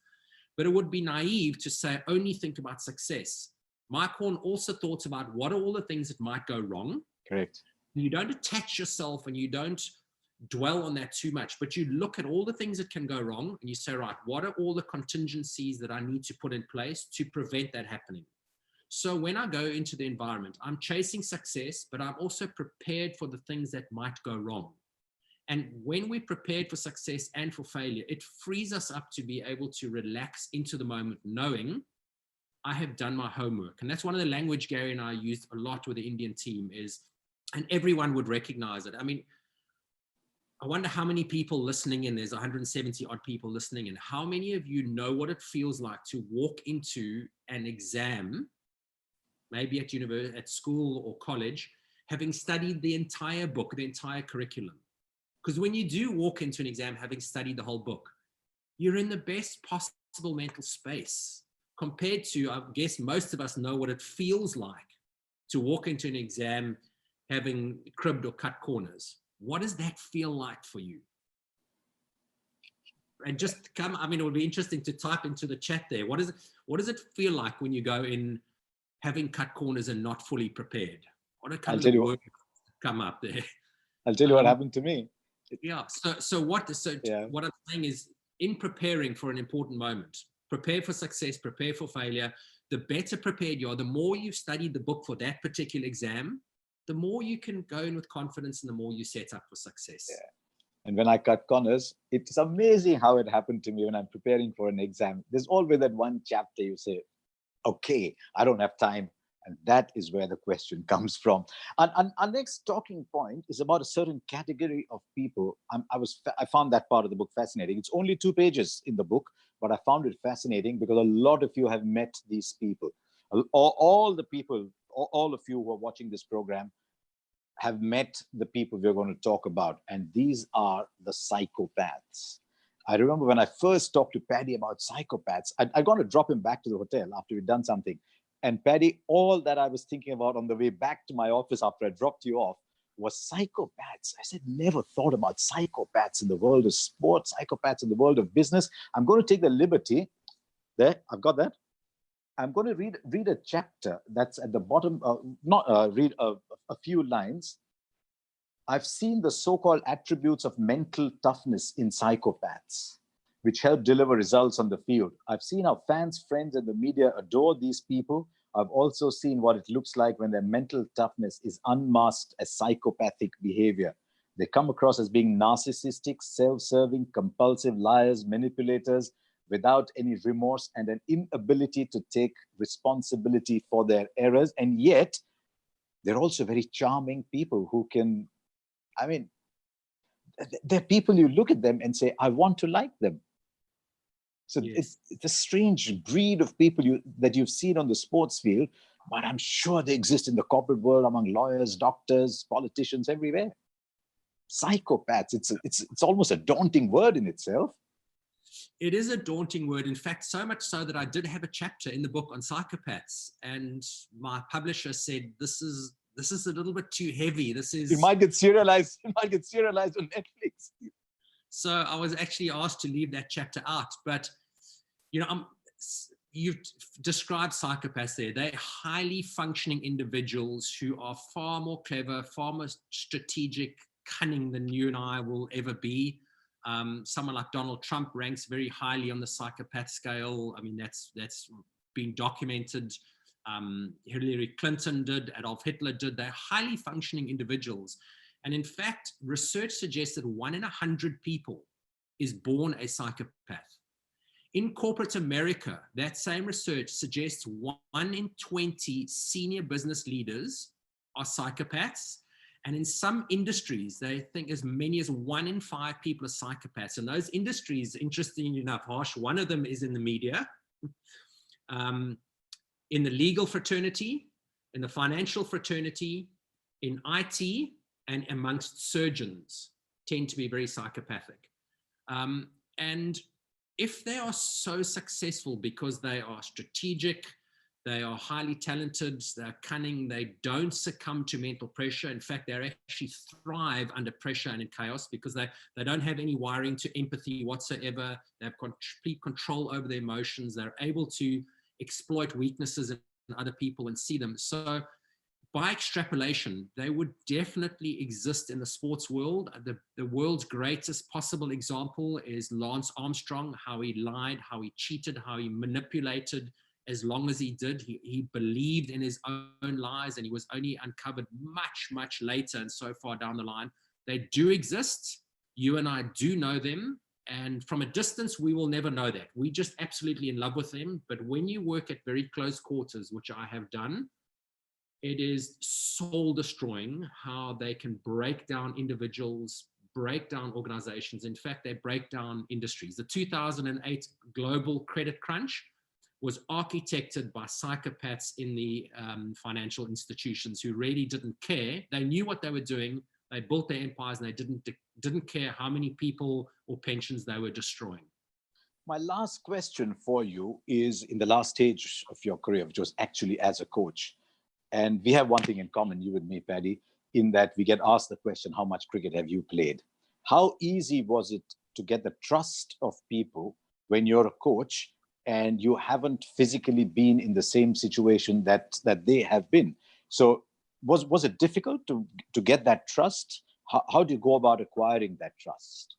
But it would be naive to say, only think about success. Mike Horn also thought about what are all the things that might go wrong. Correct. You don't attach yourself and you don't dwell on that too much, but you look at all the things that can go wrong and you say, right, what are all the contingencies that I need to put in place to prevent that happening? So when I go into the environment, I'm chasing success, but I'm also prepared for the things that might go wrong. And when we're prepared for success and for failure, it frees us up to be able to relax into the moment, knowing I have done my homework. And that's one of the language Gary and I used a lot with the Indian team is, and everyone would recognize it. I mean, I wonder how many people listening in, there's 170 odd people listening in, how many of you know what it feels like to walk into an exam, maybe at university, at school or college, having studied the entire book, the entire curriculum? Because when you do walk into an exam having studied the whole book, you're in the best possible mental space compared to, I guess most of us know what it feels like to walk into an exam having cribbed or cut corners. What does that feel like for you? And just come, I mean, it would be interesting to type into the chat there. What does it feel like when you go in having cut corners and not fully prepared? What kind of work come up there? I'll tell you what happened to me. Yeah. So what I'm saying is, in preparing for an important moment, prepare for success, prepare for failure, the better prepared you are, the more you've studied the book for that particular exam, the more you can go in with confidence and the more you set up for success. Yeah. And when I cut corners, it's amazing how it happened to me when I'm preparing for an exam. There's always that one chapter you say, okay, I don't have time. And that is where the question comes from. And our next talking point is about a certain category of people. I found that part of the book fascinating. It's only 2 pages in the book, but I found it fascinating because a lot of you have met these people. All the people, all of you who are watching this program have met the people we're going to talk about. And these are the psychopaths. I remember when I first talked to Paddy about psychopaths, I'm going to drop him back to the hotel after we'd done something. And Paddy, all that I was thinking about on the way back to my office after I dropped you off was psychopaths. I said, never thought about psychopaths in the world of sports, psychopaths in the world of business. I'm going to take the liberty, there, I've got that. I'm going to read a chapter that's at the bottom, read a few lines. I've seen the so-called attributes of mental toughness in psychopaths, which help deliver results on the field. I've seen how fans, friends, and the media adore these people. I've also seen what it looks like when their mental toughness is unmasked as psychopathic behavior. They come across as being narcissistic, self-serving, compulsive liars, manipulators, without any remorse and an inability to take responsibility for their errors. And yet, they're also very charming people who can, I mean, they're people you look at them and say, I want to like them. So yes. It's a strange breed of people that you've seen on the sports field, but I'm sure they exist in the corporate world among lawyers, doctors, politicians, everywhere. Psychopaths, it's almost a daunting word in itself. It is a daunting word. In fact, so much so that I did have a chapter in the book on psychopaths, and my publisher said, this is a little bit too heavy. It might get serialized. It might get serialized on Netflix. So I was actually asked to leave that chapter out. But you've described psychopaths there. They're highly functioning individuals who are far more clever, far more strategic, cunning than you and I will ever be. Someone like Donald Trump ranks very highly on the psychopath scale. I mean, that's been documented. Hillary Clinton did, Adolf Hitler did. They're highly functioning individuals. And in fact, research suggests that 1 in 100 people is born a psychopath. In corporate America, that same research suggests 1 in 20 senior business leaders are psychopaths. And in some industries, they think as many as 1 in 5 people are psychopaths. And those industries, interestingly enough, Harsh, one of them is in the media, in the legal fraternity, in the financial fraternity, in IT, and amongst surgeons tend to be very psychopathic. And if they are so successful because they are strategic, they are highly talented, they're cunning, they don't succumb to mental pressure. In fact, they actually thrive under pressure and in chaos because they don't have any wiring to empathy whatsoever. They have complete control over their emotions. They're able to exploit weaknesses in other people and see them. So by extrapolation, they would definitely exist in the sports world. The world's greatest possible example is Lance Armstrong, how he lied, how he cheated, how he manipulated. As long as he did, he believed in his own lies, and he was only uncovered much, much later and so far down the line. They do exist. You and I do know them. And from a distance, we will never know that. We're just absolutely in love with them. But when you work at very close quarters, which I have done, it is soul destroying how they can break down individuals, break down organizations. In fact, they break down industries. The 2008 global credit crunch was architected by psychopaths in the financial institutions who really didn't care. They knew what they were doing. They built their empires and they didn't care how many people or pensions they were destroying. My last question for you is in the last stage of your career, which was actually as a coach. And we have one thing in common, you and me, Paddy, in that we get asked the question, how much cricket have you played? How easy was it to get the trust of people when you're a coach and you haven't physically been in the same situation that they have been? So was it difficult to get that trust? How do you go about acquiring that trust?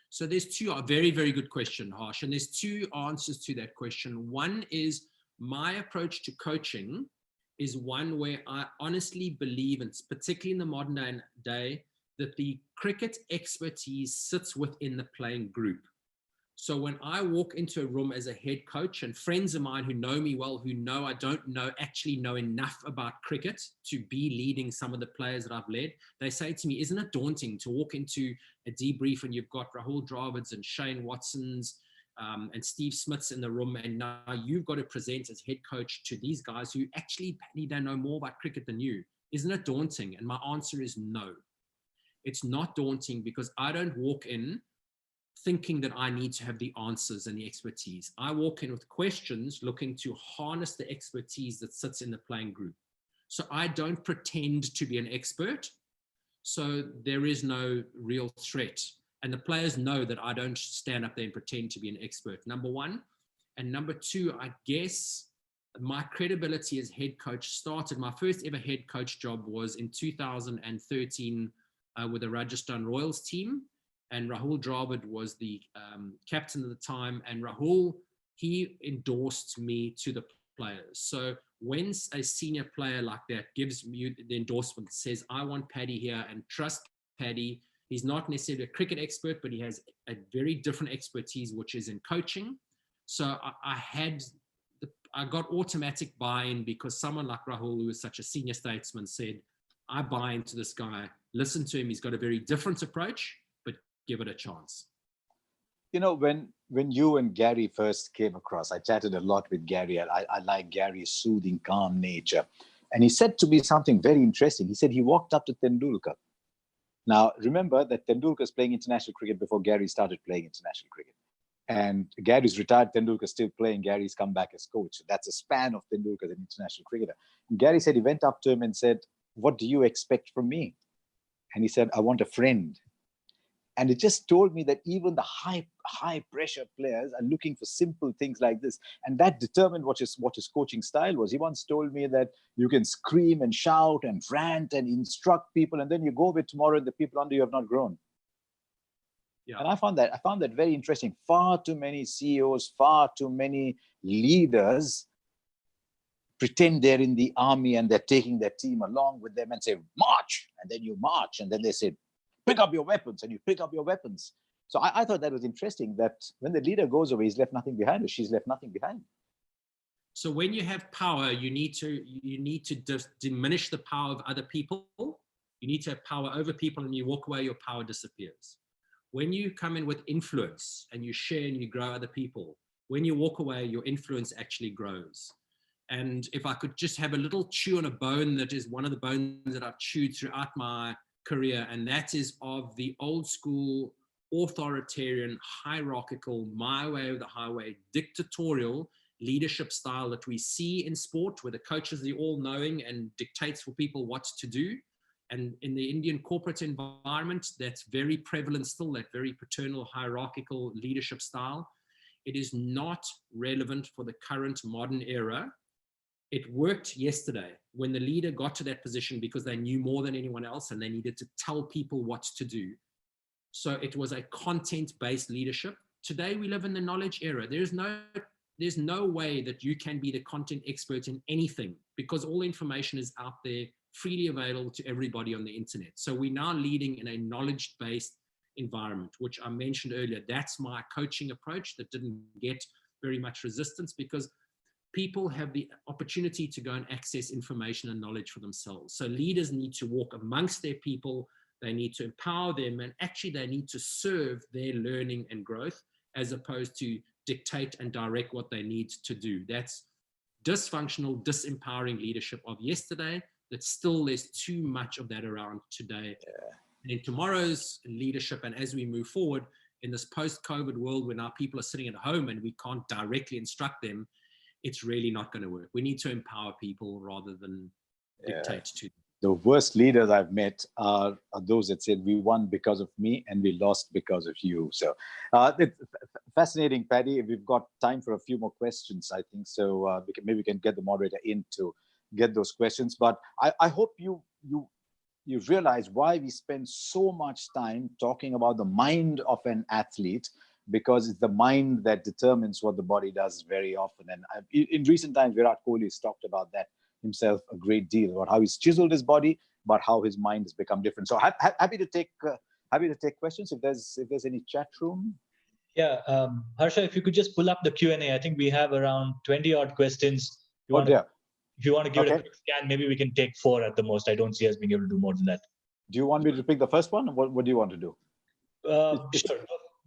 So there's two, a very, very good question, Harsh. And there's two answers to that question. One is my approach to coaching is one where I honestly believe, and particularly in the modern day, that the cricket expertise sits within the playing group. So when I walk into a room as a head coach, and friends of mine who know me well, who know I don't actually know enough about cricket to be leading some of the players that I've led, they say to me, isn't it daunting to walk into a debrief and you've got Rahul Dravid's and Shane Watson's and Steve Smith's in the room, and now you've got to present as head coach to these guys who actually, Paddy, they know more about cricket than you. Isn't it daunting? And my answer is no. It's not daunting because I don't walk in thinking that I need to have the answers and the expertise. I walk in with questions looking to harness the expertise that sits in the playing group. So I don't pretend to be an expert. So there is no real threat. And the players know that I don't stand up there and pretend to be an expert, number one. And number two, I guess my credibility as head coach started, my first ever head coach job was in 2013 with the Rajasthan Royals team. And Rahul Dravid was the captain at the time. And Rahul, he endorsed me to the players. So when a senior player like that gives you the endorsement that says, I want Paddy here and trust Paddy, he's not necessarily a cricket expert, but he has a very different expertise, which is in coaching. So I got automatic buy-in because someone like Rahul, who is such a senior statesman, said, I buy into this guy, listen to him. He's got a very different approach, but give it a chance. You know, when you and Gary first came across, I chatted a lot with Gary. I like Gary's soothing, calm nature. And he said to me something very interesting. He said he walked up to Tendulkar. Now, remember that Tendulkar's playing international cricket before Gary started playing international cricket. And Gary's retired, Tendulkar's still playing. Gary's come back as coach. So that's a span of Tendulkar as an international cricketer. And Gary said he went up to him and said, what do you expect from me? And he said, I want a friend. And it just told me that even the high pressure players are looking for simple things like this. And that determined what his coaching style was. He once told me that you can scream and shout and rant and instruct people, and then you go with tomorrow and the people under you have not grown. Yeah. And I found that very interesting. Far too many CEOs, far too many leaders pretend they're in the army and they're taking their team along with them and say, march, and then you march, and then they say, pick up your weapons, and you pick up your weapons. So I thought that was interesting, that when the leader goes away, he's left nothing behind, or she's left nothing behind. So when you have power, you need to diminish the power of other people. You need to have power over people, and you walk away, your power disappears. When you come in with influence and you share and you grow other people, when you walk away, your influence actually grows. And if I could just have a little chew on a bone, that is one of the bones that I've chewed throughout my career, and that is of the old school, authoritarian, hierarchical, my way or the highway, dictatorial leadership style that we see in sport, where the coach is the all-knowing and dictates for people what to do. And in the Indian corporate environment, that's very prevalent still, that very paternal, hierarchical leadership style. It is not relevant for the current modern era. It worked yesterday when the leader got to that position because they knew more than anyone else and they needed to tell people what to do. So it was a content-based leadership. Today we live in the knowledge era. There's no way that you can be the content expert in anything, because all information is out there, freely available to everybody on the internet. So we're now leading in a knowledge-based environment, which I mentioned earlier. That's my coaching approach that didn't get very much resistance, because people have the opportunity to go and access information and knowledge for themselves. So leaders need to walk amongst their people. They need to empower them, and actually they need to serve their learning and growth, as opposed to dictate and direct what they need to do. That's dysfunctional, disempowering leadership of yesterday. That still, there's too much of that around today. And in tomorrow's leadership, and as we move forward in this post-COVID world where now people are sitting at home and we can't directly instruct them, it's really not going to work. We need to empower people rather than dictate to them. The worst leaders I've met are those that said, we won because of me and we lost because of you. So it's fascinating, Paddy. We've got time for a few more questions, I think. So maybe we can get the moderator in to get those questions. But I hope you realize why we spend so much time talking about the mind of an athlete, because it's the mind that determines what the body does very often. And in recent times, Virat Kohli has talked about that himself a great deal, about how he's chiseled his body, but how his mind has become different. So happy to take questions if there's any chat room. Yeah, Harsha, if you could just pull up the Q&A. I think we have around 20 odd questions. If you want to give it a quick scan, maybe we can take 4 at the most. I don't see us being able to do more than that. Do you want me to pick the first one? What do you want to do? Sure,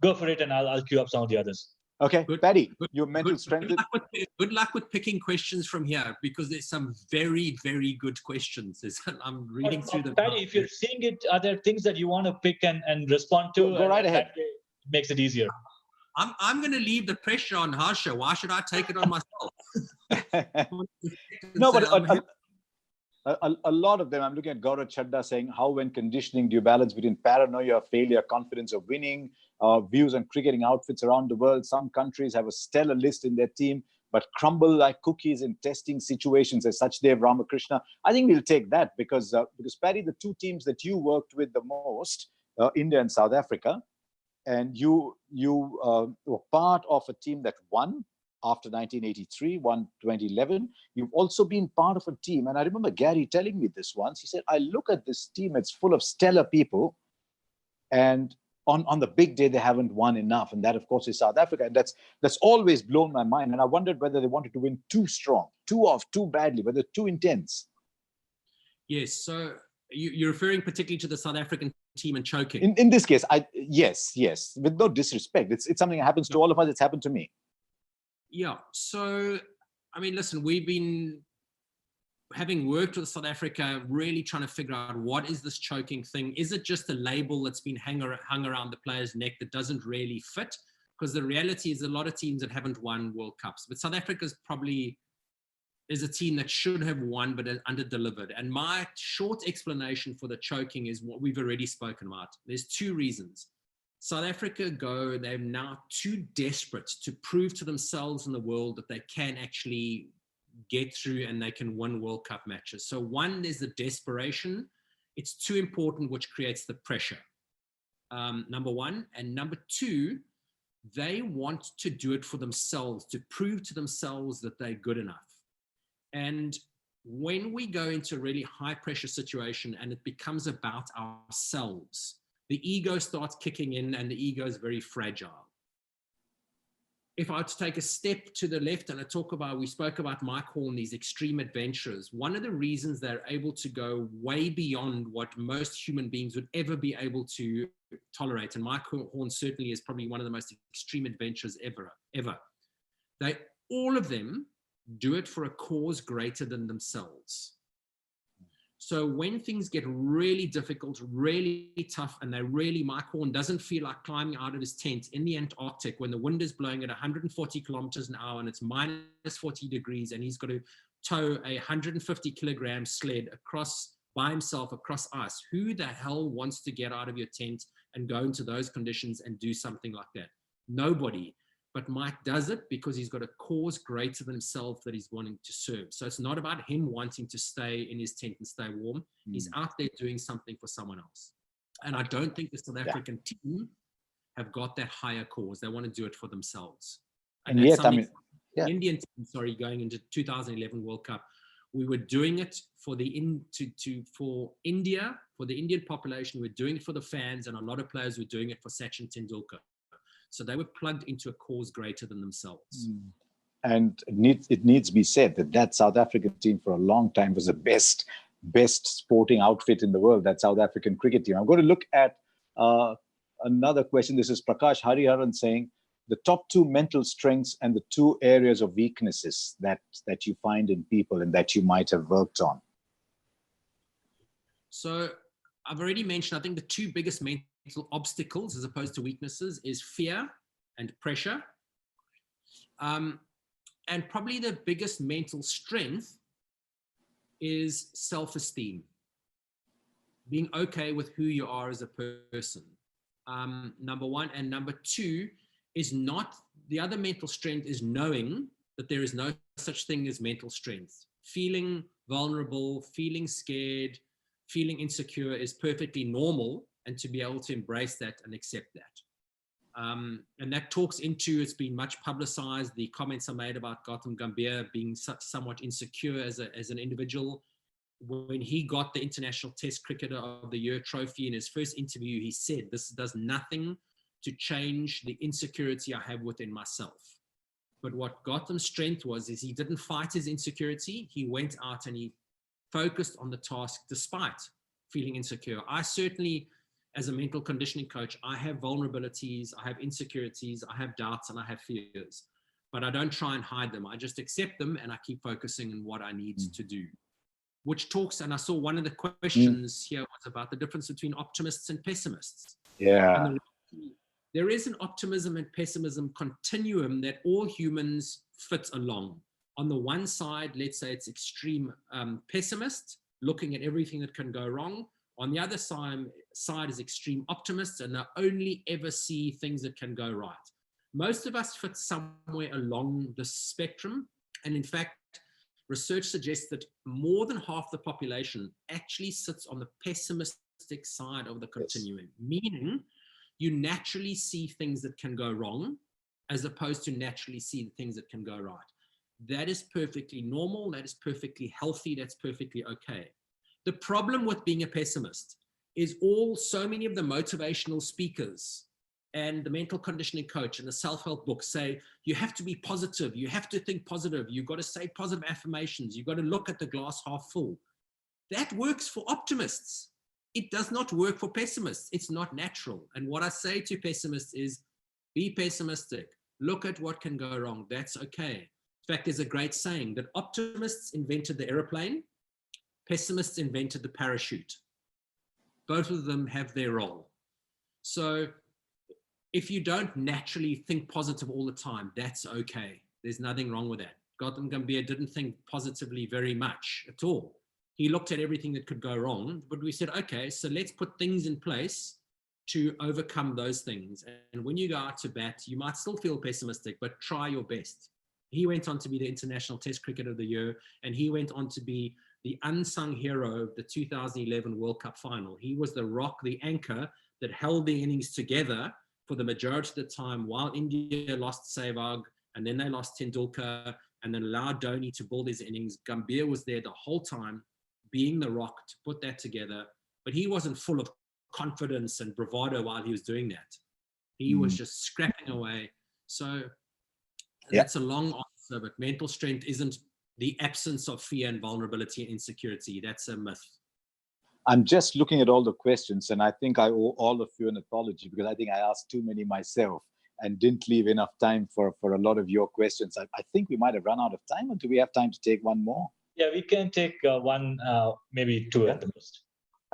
go for it, and I'll queue up some of the others. Okay, Paddy, your mental strength. Good luck with picking questions from here, because there's some very, very good questions. I'm reading through them. Paddy, if you're seeing it, are there things that you want to pick and respond to? Go right ahead. It makes it easier. I'm going to leave the pressure on Harsha. Why should I take it on myself? No, but a lot of them, I'm looking at Gaurav Chadda saying, how when conditioning do you balance between paranoia, failure, confidence of winning, views on cricketing outfits around the world? Some countries have a stellar list in their team, but crumble like cookies in testing situations, as Sachdev Ramakrishna. I think we'll take that because Paddy, the 2 teams that you worked with the most, India and South Africa, and you were part of a team that won after 1983, won 2011. You've also been part of a team, and I remember Gary telling me this once. He said, I look at this team, it's full of stellar people, and on the big day, they haven't won enough. And that, of course, is South Africa. And that's always blown my mind. And I wondered whether they wanted to win too strong, too badly, whether too intense. Yes, so you're referring particularly to the South African team and choking. In this case, yes, with no disrespect. It's something that happens to all of us. It's happened to me. Yeah, so, I mean, listen, we've been, having worked with South Africa, really trying to figure out what is this choking thing? Is it just a label that's been hung around the player's neck that doesn't really fit? Because the reality is a lot of teams that haven't won World Cups, but South Africa's probably is a team that should have won but under-delivered. And my short explanation for the choking is what we've already spoken about. There's 2 reasons. South Africa they're now too desperate to prove to themselves in the world that they can actually get through and they can win World Cup matches. So 1, there's the desperation. It's too important, which creates the pressure. Number 1. And number 2, they want to do it for themselves, to prove to themselves that they're good enough. And when we go into a really high pressure situation and it becomes about ourselves, the ego starts kicking in, and the ego is very fragile. If I were to take a step to the left and we spoke about Mike Horn, these extreme adventurers, one of the reasons they're able to go way beyond what most human beings would ever be able to tolerate, and Mike Horn certainly is probably one of the most extreme adventurers ever. All of them do it for a cause greater than themselves. So when things get really difficult, really tough, and Mike Horn doesn't feel like climbing out of his tent in the Antarctic when the wind is blowing at 140 kilometers an hour and it's minus 40 degrees, and he's got to tow a 150 kilogram sled by himself across ice. Who the hell wants to get out of your tent and go into those conditions and do something like that? Nobody. But Mike does it because he's got a cause greater than himself that he's wanting to serve. So it's not about him wanting to stay in his tent and stay warm. He's out there doing something for someone else. And I don't think the South African team have got that higher cause. They want to do it for themselves. And yet, the Indian team, going into 2011 World Cup, we were doing it for for India, for the Indian population. We're doing it for the fans, and a lot of players were doing it for Sachin Tendulkar. So they were plugged into a cause greater than themselves. And it needs to be said that South African team for a long time was the best sporting outfit in the world, that South African cricket team. I'm going to look at another question. This is Prakash Hariharan saying, the top 2 mental strengths and the 2 areas of weaknesses that you find in people and that you might have worked on. So I've already mentioned, I think the 2 biggest mental obstacles as opposed to weaknesses is fear and pressure. And probably the biggest mental strength is self-esteem. Being okay with who you are as a person. Number 1. And number 2 is the other mental strength is knowing that there is no such thing as mental strength. Feeling vulnerable, feeling scared, feeling insecure is perfectly normal, and to be able to embrace that and accept that. And that talks into, it's been much publicized, the comments are made about Gautam Gambhir being somewhat insecure as an individual. When he got the International Test Cricketer of the Year trophy in his first interview, he said, this does nothing to change the insecurity I have within myself. But what Gautam's strength is he didn't fight his insecurity. He went out and he focused on the task despite feeling insecure. I certainly, as a mental conditioning coach, I have vulnerabilities, I have insecurities, I have doubts, and I have fears. But I don't try and hide them. I just accept them and I keep focusing on what I need to do. Which talks, and I saw one of the questions here was about the difference between optimists and pessimists. Yeah. And there is an optimism and pessimism continuum that all humans fit along. On the one side, let's say it's extreme pessimist, looking at everything that can go wrong. On the other side is extreme optimists, and they only ever see things that can go right. Most of us fit somewhere along the spectrum. And in fact, research suggests that more than half the population actually sits on the pessimistic side of the continuum, meaning you naturally see things that can go wrong as opposed to naturally see the things that can go right. That is perfectly normal. That is perfectly healthy. That's perfectly okay. The problem with being a pessimist is so many of the motivational speakers and the mental conditioning coach and the self-help books say, you have to be positive. You have to think positive. You've got to say positive affirmations. You've got to look at the glass half full. That works for optimists. It does not work for pessimists. It's not natural. And what I say to pessimists is, be pessimistic. Look at what can go wrong. That's okay. In fact, there's a great saying that optimists invented the airplane, pessimists invented the parachute. Both of them have their role. So if you don't naturally think positive all the time, that's okay. There's nothing wrong with that. Gautam Gambhir didn't think positively very much at all. He looked at everything that could go wrong, but we said, okay, so let's put things in place to overcome those things. And when you go out to bat, you might still feel pessimistic, but try your best. He went on to be the International Test Cricketer of the Year, and he went on to be the unsung hero of the 2011 World Cup final. He was the rock, the anchor that held the innings together for the majority of the time while India lost Sehwag, and then they lost Tendulkar, and then allowed Dhoni to build his innings. Gambhir was there the whole time, being the rock to put that together, but he wasn't full of confidence and bravado while he was doing that. He was just scrapping away. So that's a long answer, but mental strength isn't the absence of fear and vulnerability and insecurity. That's a myth. I'm just looking at all the questions, and I think I owe all of you an apology because I think I asked too many myself and didn't leave enough time for a lot of your questions. I think we might have run out of time, or do we have time to take one more? Yeah, we can take one, maybe two at the most.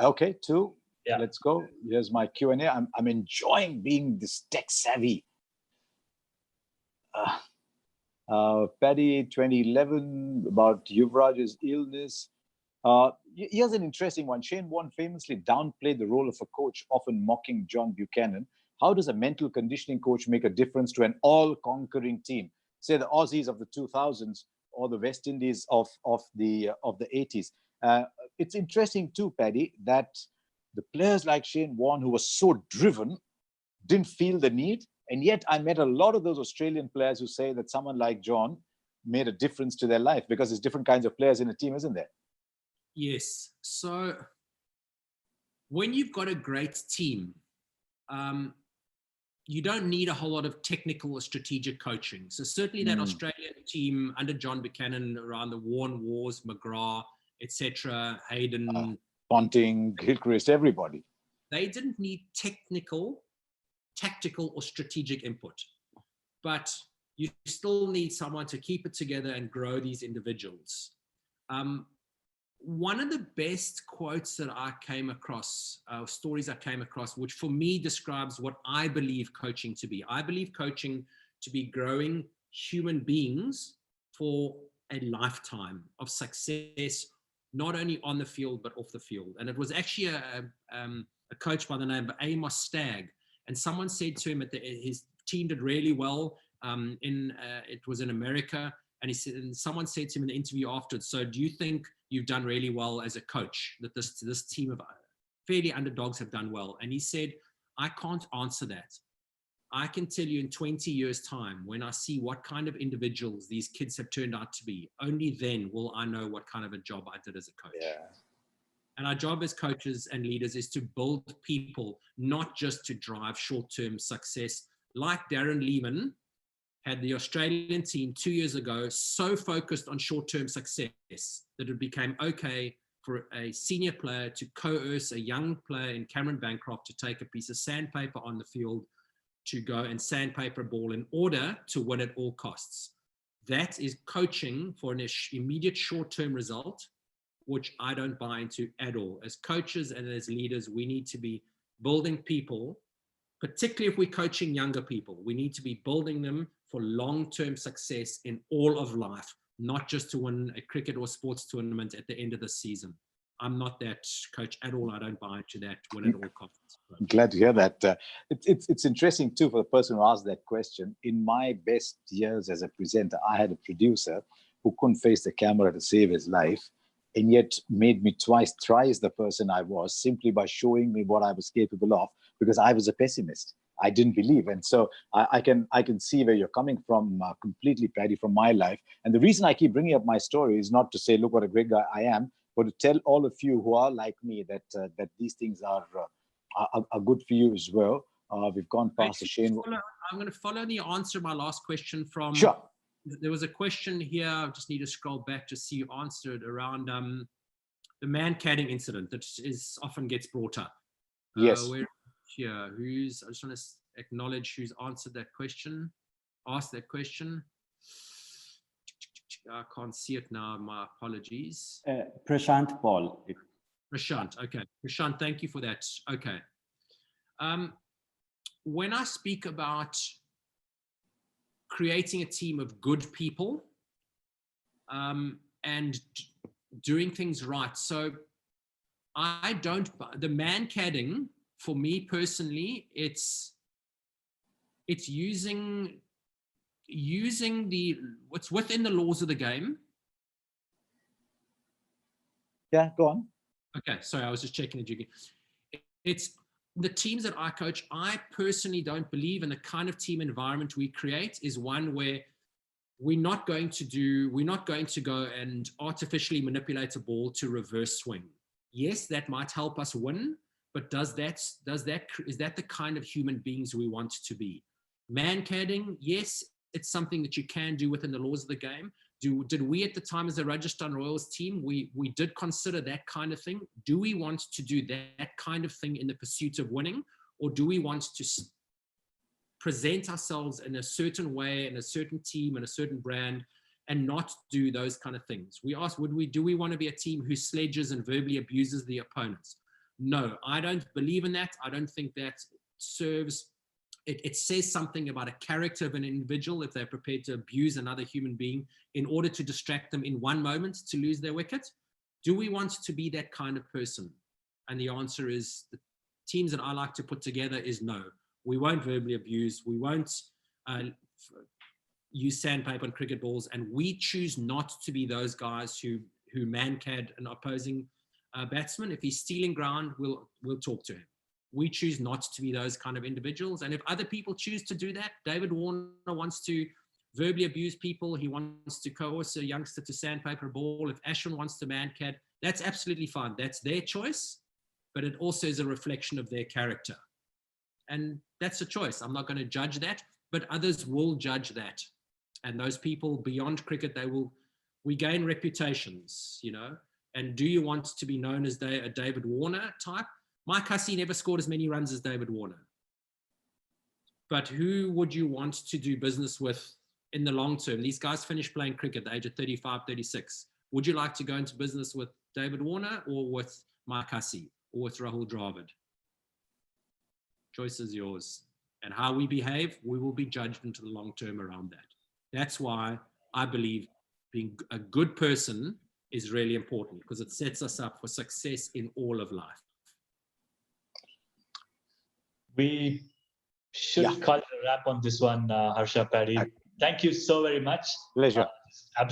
Okay, two. Yeah. Let's go. Here's my Q&A. I'm enjoying being this tech savvy. Paddy, 2011, about Yuvraj's illness. Here's an interesting one. Shane Warne famously downplayed the role of a coach, often mocking John Buchanan. How does a mental conditioning coach make a difference to an all-conquering team? Say the Aussies of the 2000s or the West Indies of the 80s. It's interesting too, Paddy, that the players like Shane Warne, who was so driven, didn't feel the need. And yet I met a lot of those Australian players who say that someone like John made a difference to their life, because there's different kinds of players in a team, isn't there? Yes. So when you've got a great team, you don't need a whole lot of technical or strategic coaching. So certainly that Australian team under John Buchanan, around the Warne Wars, McGrath, etc., Hayden, Ponting, Gilchrist, everybody. They didn't need technical, tactical, or strategic input, but you still need someone to keep it together and grow these individuals. One of the best quotes that I came across, stories I came across, which for me describes what I believe coaching to be. I believe coaching to be growing human beings for a lifetime of success, not only on the field, but off the field. And it was actually a coach by the name of Amos Stagg. And someone said to him that his team did really well. It was in America. And someone said to him in the interview afterwards, so do you think you've done really well as a coach, that this team of fairly underdogs have done well? And he said, I can't answer that. I can tell you in 20 years' time, when I see what kind of individuals these kids have turned out to be, only then will I know what kind of a job I did as a coach. Yeah. And our job as coaches and leaders is to build people, not just to drive short-term success. Like Darren Lehman had the Australian team 2 years ago so focused on short-term success that it became okay for a senior player to coerce a young player in Cameron Bancroft to take a piece of sandpaper on the field to go and sandpaper a ball in order to win at all costs. That is coaching for an immediate short-term result, which I don't buy into at all. As coaches and as leaders, we need to be building people, particularly if we're coaching younger people. We need to be building them for long-term success in all of life, not just to win a cricket or sports tournament at the end of the season. I'm not that coach at all. I don't buy into that win at all costs. I'm glad to hear that. It's interesting too for the person who asked that question. In my best years as a presenter, I had a producer who couldn't face the camera to save his life, and yet made me thrice the person I was, simply by showing me what I was capable of, because I was a pessimist. I didn't believe. And so I can see where you're coming from completely, Paddy, from my life. And the reason I keep bringing up my story is not to say, look what a great guy I am, but to tell all of you who are like me that these things are good for you as well. We've gone past the Shane. I'm going to follow the answer to my last question from... Sure. There was a question here. I just need to scroll back to see you answered around the man-catting incident that often gets brought up. Yes. I just want to acknowledge who's answered that question, asked that question. I can't see it now. My apologies. Prashant Paul. Prashant. Okay. Prashant, thank you for that. Okay. When I speak about creating a team of good people and doing things right. So the man-catting, for me personally, it's using what's within the laws of the game. Yeah, go on. Okay, sorry, I was just checking the It's the teams that I coach. I personally don't believe in the kind of team environment we create is one where we're not going to go and artificially manipulate a ball to reverse swing. Yes, that might help us win, but is that the kind of human beings we want to be? Man-cadding, yes, it's something that you can do within the laws of the game. Did we at the time as the Rajasthan Royals team, we did consider that kind of thing? Do we want to do that kind of thing in the pursuit of winning? Or do we want to present ourselves in a certain way, in a certain team, in a certain brand, and not do those kind of things? We asked, do we want to be a team who sledges and verbally abuses the opponents? No, I don't believe in that. I don't think that serves. It says something about a character of an individual if they're prepared to abuse another human being in order to distract them in one moment to lose their wicket. Do we want to be that kind of person? And the answer is, the teams that I like to put together is no. We won't verbally abuse. We won't use sandpaper and cricket balls. And we choose not to be those guys who man-cad an opposing batsman. If he's stealing ground, we'll talk to him. We choose not to be those kind of individuals. And if other people choose to do that, David Warner wants to verbally abuse people. He wants to coerce a youngster to sandpaper a ball. If Ashwin wants to man-cad, that's absolutely fine. That's their choice, but it also is a reflection of their character. And that's a choice. I'm not going to judge that, but others will judge that. And those people beyond cricket, we gain reputations, you know. And do you want to be known as a David Warner type? Mike Hussey never scored as many runs as David Warner. But who would you want to do business with in the long term? These guys finish playing cricket at the age of 35, 36. Would you like to go into business with David Warner or with Mike Hussey or with Rahul Dravid? Choice is yours. And how we behave, we will be judged into the long term around that. That's why I believe being a good person is really important, because it sets us up for success in all of life. We should call it a wrap on this one, Harsha, Paddy. Thank you so very much. Pleasure.